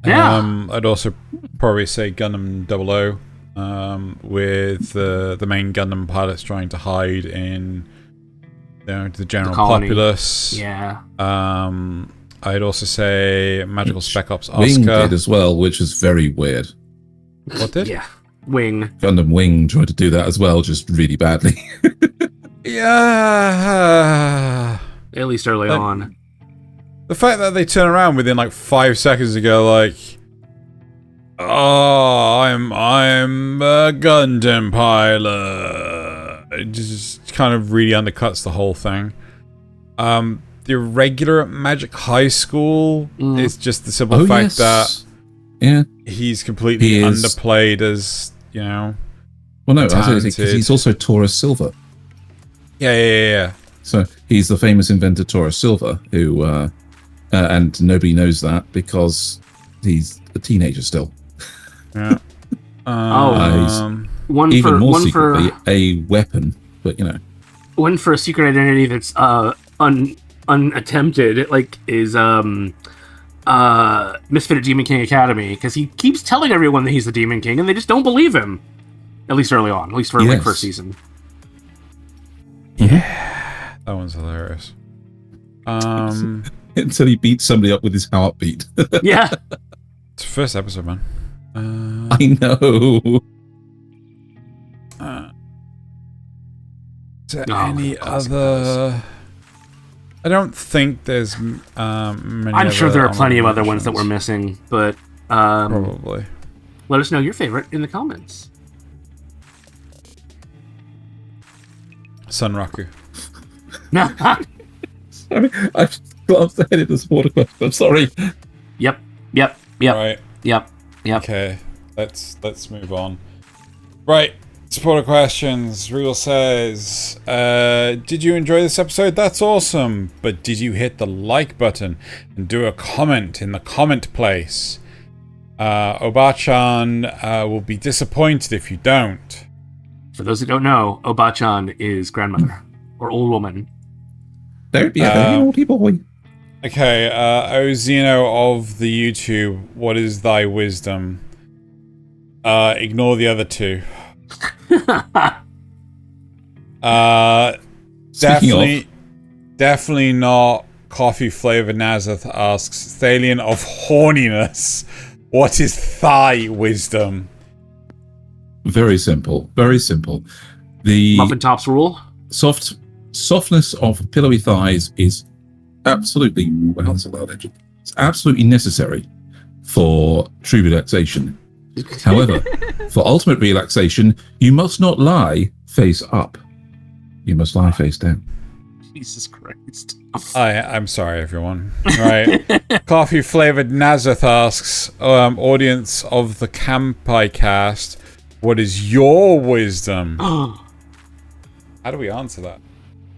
Yeah. I'd also probably say Gundam 00, with the main Gundam pilots trying to hide in the general populace. Yeah. I'd also say Magical Spec Ops Oscar. Wing did as well, which was very weird. What did? Yeah, Wing. Gundam Wing tried to do that as well, just really badly. Yeah. At least early on. The fact that they turn around within like 5 seconds to go like, oh, I'm a Gundam pilot. It just kind of really undercuts the whole thing. The regular Magic High School is just the simple fact that he's completely underplayed as, you know. Well, no, because he's also Taurus Silver. Yeah. So he's the famous inventor Taurus Silver, who, and nobody knows that because he's a teenager still. Yeah. Even more secretly, a weapon, but you know. One for a secret identity that's unattempted, like, is Misfit at Demon King Academy, because he keeps telling everyone that he's the Demon King, and they just don't believe him. At least early on, at least for like first season. Yeah, that one's hilarious. Until he beats somebody up with his heartbeat. Yeah, it's the first episode, man. I know. Is there any other? I don't think there's many. I'm sure there are plenty of other ones that we're missing, but probably. Let us know your favorite in the comments. Sunraku. Sorry, I just glanced ahead at the supporter question. I'm sorry. Yep. Right. Yep. Okay, let's move on. Right, supporter questions. Regal says, did you enjoy this episode? That's awesome. But did you hit the like button and do a comment in the comment place? Obachan will be disappointed if you don't. For those who don't know, Obachan is grandmother or old woman. Don't be a very naughty boy. Okay, Ozino of the YouTube, what is thy wisdom? Ignore the other two. Definitely not coffee flavored. Nasuth asks, Thaylien of horniness, what is thy wisdom? Very simple. Very simple. The Muffin Tops rule. Softness of pillowy thighs is absolutely it's absolutely necessary for true relaxation. However, for ultimate relaxation, you must not lie face up. You must lie face down. Jesus Christ. I'm sorry, everyone. Right. Coffee flavored Nasuth asks, audience of the Kanpai Cast, what is your wisdom? How do we answer that?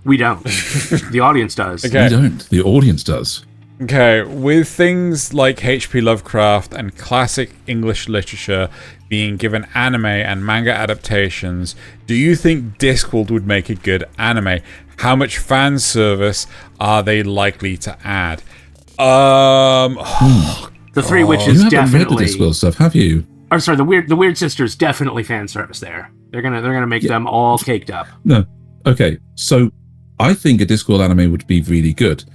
We don't. The audience does. Okay. We don't. The audience does. Okay, with things like H.P. Lovecraft and classic English literature being given anime and manga adaptations, do you think Discworld would make a good anime? How much fan service are they likely to add? The Three Witches you haven't definitely. read the Discworld stuff, have you? Or sorry, the Weird Sisters definitely fan service there. They're gonna make them all caked up. No. Okay, so I think a Discworld anime would be really good.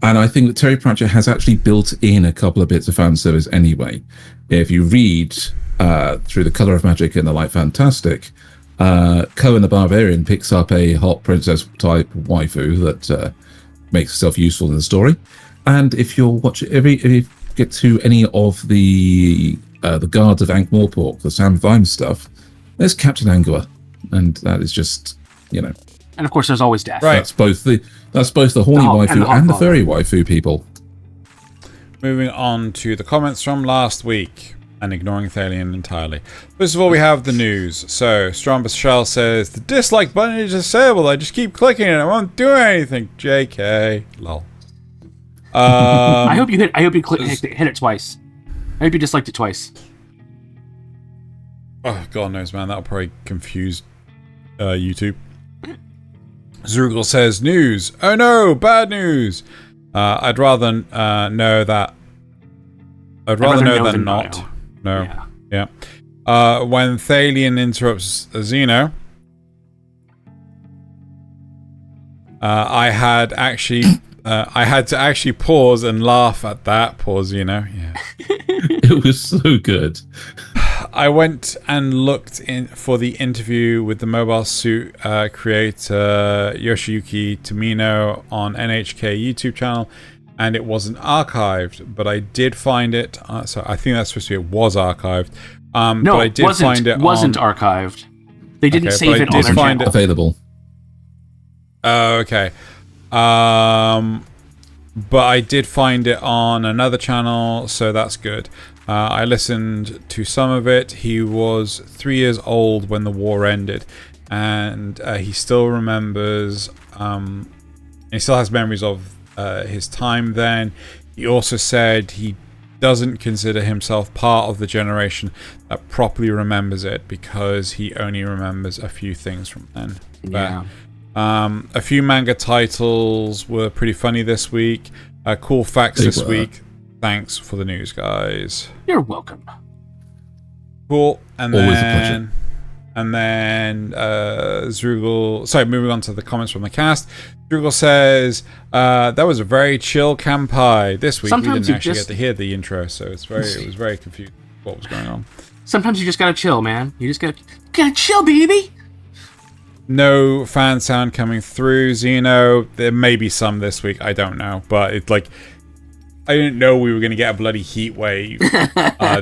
And I think that Terry Pratchett has actually built in a couple of bits of fan service anyway. If you read through The Colour of Magic and The Light Fantastic, Cohen the Barbarian picks up a hot princess type waifu that makes herself useful in the story. And if you're watching, if you get to any of the Guards of Ankh-Morpork, the Sam Vimes stuff, there's Captain Angua, and that is just, you know. And of course, there's always death. Right. That's both the horny waifu and the furry waifu people. Moving on to the comments from last week and ignoring Thaylien entirely. First of all, we have the news. So, Strombus Shell says, the dislike button is disabled. I just keep clicking it. I won't do anything. JK. Lol. I hope you hit it twice. I hope you disliked it twice. Oh, God knows, man. That'll probably confuse YouTube. Zrugal says, news. Oh no, bad news. I'd rather know that. I'd rather know than not. No. Yeah. When Thaylien interrupts Xeno, I had actually I had to actually pause and laugh at that pause, Yeah. It was so good. I went and looked in for the interview with the Mobile Suit creator Yoshiyuki Tomino on NHK YouTube channel, and it wasn't archived, but I did find it. So I think that's supposed to be it was archived. No, but I did find it wasn't archived. They didn't save it on their channel. Available. Okay. But I did find it on another channel, so that's good. I listened to some of it. He was 3 years old when the war ended, and he still remembers. He still has memories of his time then. He also said he doesn't consider himself part of the generation that properly remembers it because he only remembers a few things from then. Yeah. A few manga titles were pretty funny this week. Cool facts this week. Thanks for the news, guys. You're welcome. Cool. And Always then, a pleasure. And then Zrugel... Sorry, moving on to the comments from the cast. Zrugel says, that was a very chill Kanpai. This week Sometimes we didn't actually get to hear the intro, so it was very confused what was going on. Sometimes you just gotta chill, man. You just gotta chill, baby! No fan sound coming through. Xeno, there may be some this week. I don't know. But it's like... I didn't know we were going to get a bloody heat wave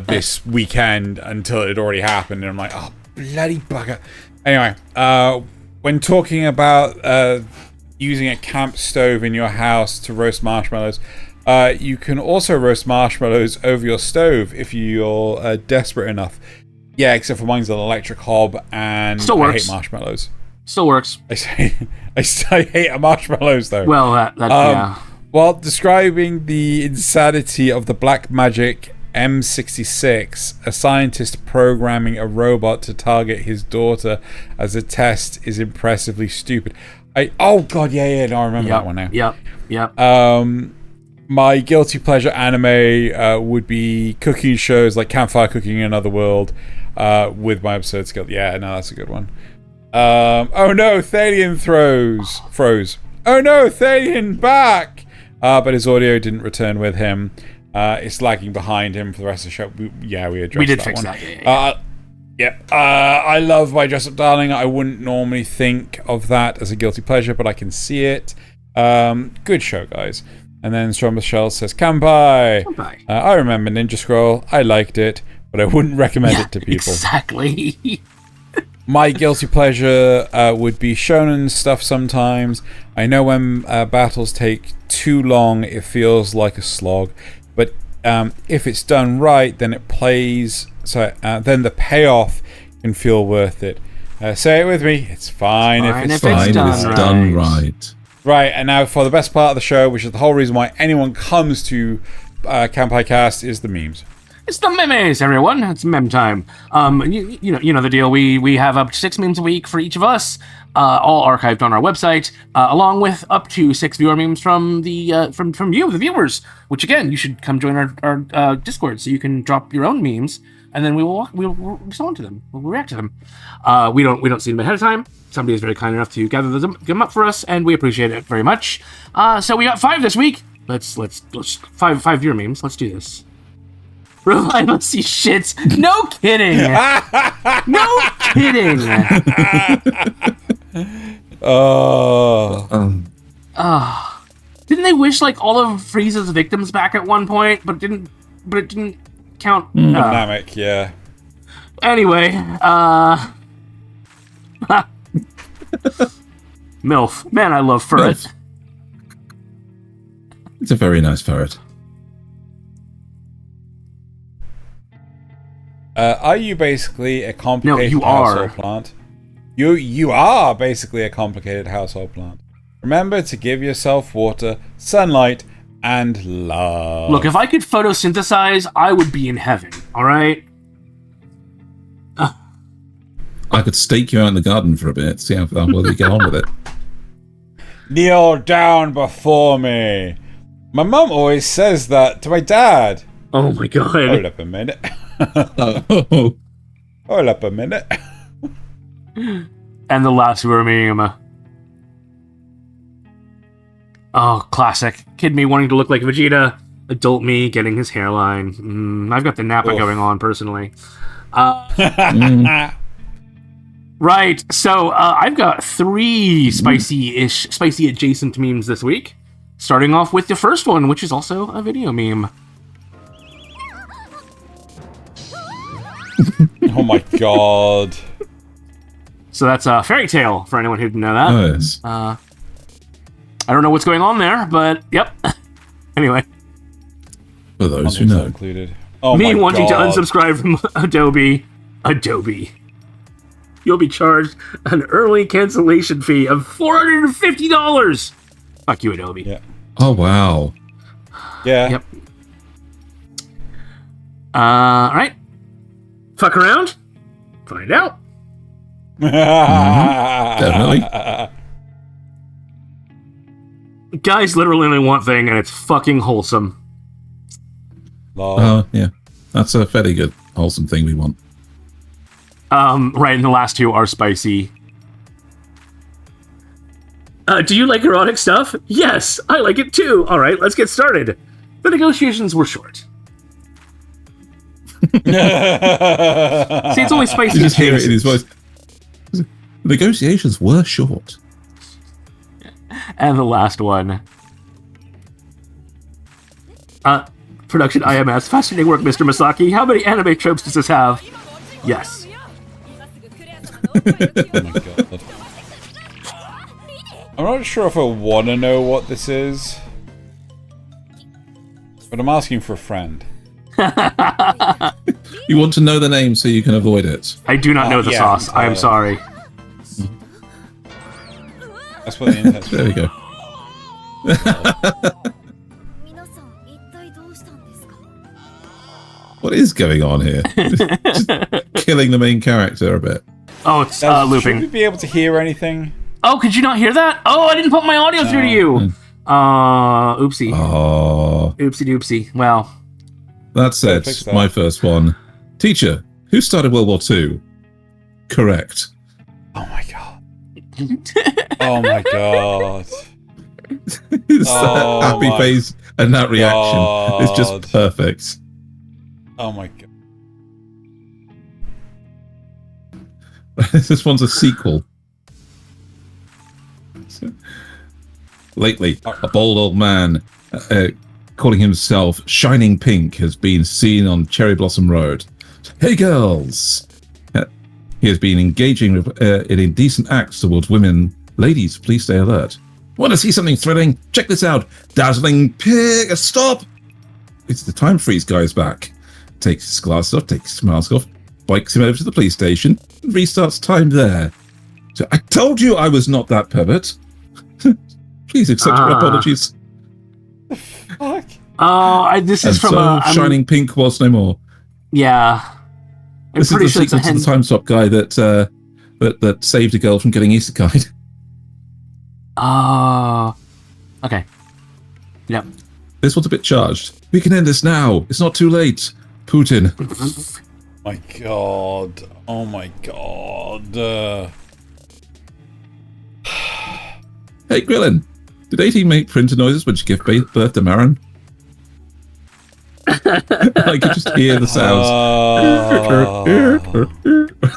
this weekend until it had already happened. And I'm like, oh, bloody bugger. Anyway, when talking about using a camp stove in your house to roast marshmallows, you can also roast marshmallows over your stove if you're desperate enough. Yeah, except for mine's an electric hob, and I hate marshmallows. Still works. I hate marshmallows, though. Well, yeah. While describing the insanity of the black magic M66, a scientist programming a robot to target his daughter as a test is impressively stupid. Oh god, yeah, no, I remember that one now. Yep. My guilty pleasure anime would be cooking shows like Campfire Cooking in Another World with my absurd skill. Yeah, no, that's a good one. Oh no, Thaylien froze. Oh no, Thaylien back! But his audio didn't return with him. It's lagging behind him for the rest of the show. We addressed that. We did fix that. Yep. I love My Dress Up Darling. I wouldn't normally think of that as a guilty pleasure, but I can see it. Good show, guys. And then Strong Michelle says, Kanpai. I remember Ninja Scroll. I liked it, but I wouldn't recommend it to people. Exactly. My guilty pleasure would be shonen stuff sometimes. I know when battles take too long, it feels like a slog. But if it's done right, then it plays. Then the payoff can feel worth it. Say it with me. It's fine if it's done right. Right, and now for the best part of the show, which is the whole reason why anyone comes to Kanpai Cast, is the memes. It's the memes, everyone. It's meme time. You know the deal. We have up to 6 memes a week for each of us, all archived on our website, along with up to 6 viewer memes from the from you, the viewers. Which again, you should come join our Discord so you can drop your own memes, and then we'll respond to them. We'll react to them. We don't see them ahead of time. Somebody is very kind enough to gather them up for us, and we appreciate it very much. So we got 5 this week. Let's 5 viewer memes. Let's do this. Revive us, you shits. No kidding. No kidding. Didn't they wish like all of Frieza's victims back at one point, but it didn't count? Dynamic, yeah. Anyway, MILF. Man, I love ferret. MILF. It's a very nice ferret. Are you basically a complicated household plant? You are basically a complicated household plant. Remember to give yourself water, sunlight, and love. Look, if I could photosynthesize, I would be in heaven, alright? I could stake you out in the garden for a bit, see how well you get on with it. Kneel down before me. My mum always says that to my dad. Oh my god. Hold up a minute. Hold up a minute. And the last meme. Oh, classic. Kid me wanting to look like Vegeta. Adult me getting his hairline. I've got the Nappa going on, personally. Right, so I've got 3 spicy adjacent memes this week. Starting off with the first one, which is also a video meme. Oh my god. So that's a Fairy Tail, for anyone who didn't know that. Oh, yes. I don't know what's going on there, but yep. Anyway. For those who know. Included. Oh Me my wanting god. to unsubscribe from Adobe. You'll be charged an early cancellation fee of $450. Fuck you, Adobe. Yeah. Oh, wow. Yeah. Yep. Alright. Fuck around. Find out. Definitely. Guys literally only want thing, and it's fucking wholesome. Lol. Yeah. That's a fairly good, wholesome thing we want. Right, and the last 2 are spicy. Do you like erotic stuff? Yes, I like it too. Alright, let's get started. The negotiations were short. See, it's only spicy. You just hear it in his voice. The negotiations were short. And the last one. Production IMS. Fascinating work, Mr. Masaki. How many anime tropes does this have? Yes. Oh my god. I'm not sure if I want to know what this is. But I'm asking for a friend. You want to know the name so you can avoid it. I do not know the yeah, sauce. I am sorry. That's what the internet's There we go. What is going on here? Just killing the main character a bit. Oh, it's Should looping. we be able to hear anything? Oh, could you not hear that? Oh, I didn't put my audio through to you. Oopsie. Oh. Oopsie doopsie. Well. That said, Fix that. my first one. Teacher, who started World War II? Correct. Oh my god. Oh my god. It's that happy my face and that reaction is just God. perfect. Oh my god. This one's a sequel. Lately, a bold old man calling himself Shining Pink has been seen on Cherry Blossom Road. Hey girls! He has been engaging in indecent acts towards women. Ladies, please stay alert. Want to see something thrilling? Check this out. Dazzling pig! Stop! It's the time freeze guy's back. Takes his glasses off, takes his mask off, bikes him over to the police station, and restarts time there. So I told you I was not that pervert. Please accept my apologies. Fuck. Oh, this is And from so Shining Pink was no more. Yeah. I'm This is pretty the sure it's a sequel to the time stop guy that saved a girl from getting isekai'd. Okay. Yep. This one's a bit charged. We can end this now. It's not too late. Putin. My god. Oh my god. Hey, Grillin. Did 18 make printer noises when she gave birth to Marin? I could just hear the sounds.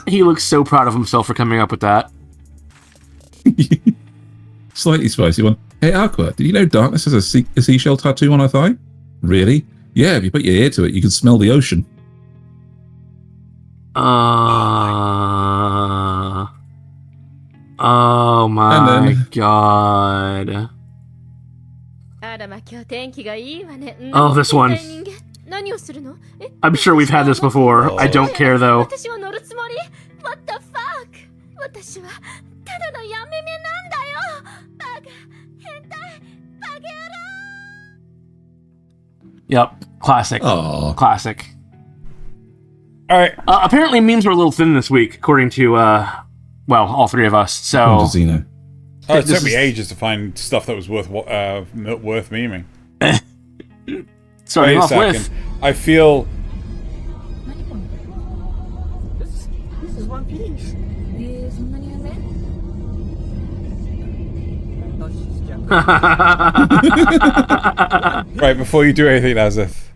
He looks so proud of himself for coming up with that. Slightly spicy one. Hey, Aqua, did you know darkness has a seashell tattoo on her thigh? Really? Yeah, if you put your ear to it, you can smell the ocean. Oh my god. Oh, this one. I'm sure we've had this before. I don't care though. What the fuck? Yep. Classic. Oh. Classic. Alright. Apparently memes were a little thin this week, according to, well, all 3 of us, so... Xeno. Oh, it This took me is- ages to find stuff that was worth memeing. Starting Wait a off second. with... I feel... Right, before you do anything, Nasuth,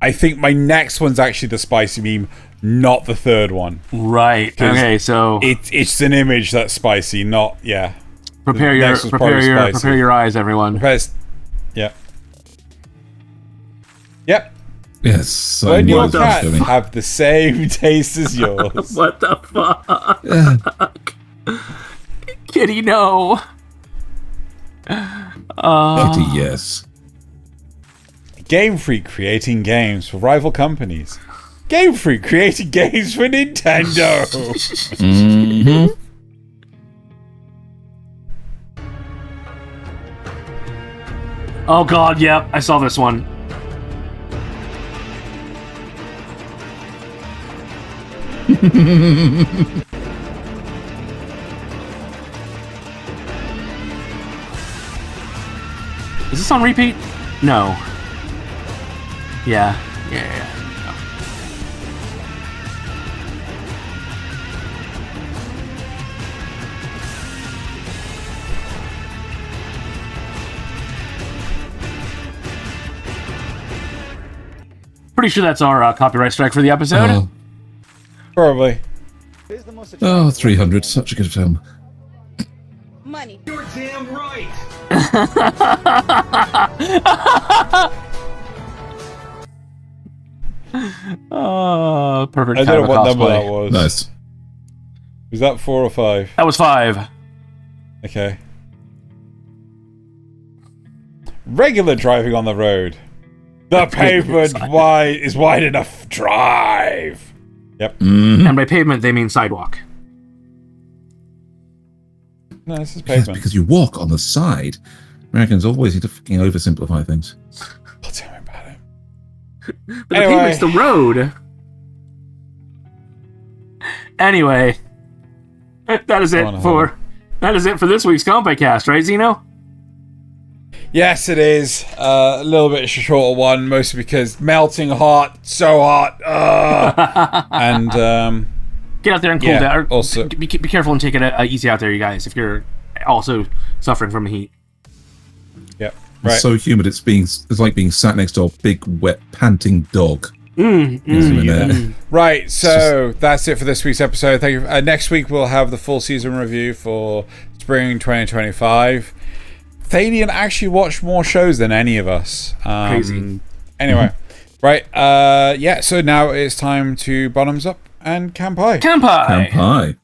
I think my next one's actually the spicy meme, not the third one. Right. Okay, so It's an image that's spicy, not prepare your eyes, everyone. Yep. Yep. Yes. When your cat have the same taste as yours. What the fuck? Kitty, no. Kitty, yes. Game Freak creating games for rival companies. Game Freak creating games for Nintendo. Mm-hmm. Oh god, yep, I saw this one. Is this on repeat? No. Yeah. Pretty sure that's our copyright strike for the episode. Probably. Oh, 300. Such a good film. Money. You're damn right. Oh, perfect. I don't know what number that cosplay. was. Nice. Was that 4 or 5? That was 5. Okay. Regular driving on the road. The pavement is wide enough. Drive. Yep. Mm-hmm. And by pavement, they mean sidewalk. No, this is Yes, pavement. because you walk on the side. Americans always need to fucking oversimplify things. Oh, tell me about it. But the pavement's the road. Anyway, that is it for this week's Kanpai Cast, right, Xeno? Yes, it is. A little bit shorter one, mostly because melting hot, so hot. And get out there and cool down. Also, be careful and take it easy out there, you guys, if you're also suffering from the heat. Yep. Right. It's so humid. It's like being sat next to a big, wet, panting dog. Right, so that's it for this week's episode. Thank you. Next week we'll have the full season review for spring 2025. Thaylien actually watched more shows than any of us. Crazy. Anyway, right. So now it's time to bottoms up and Kanpai. Kanpai! Kanpai.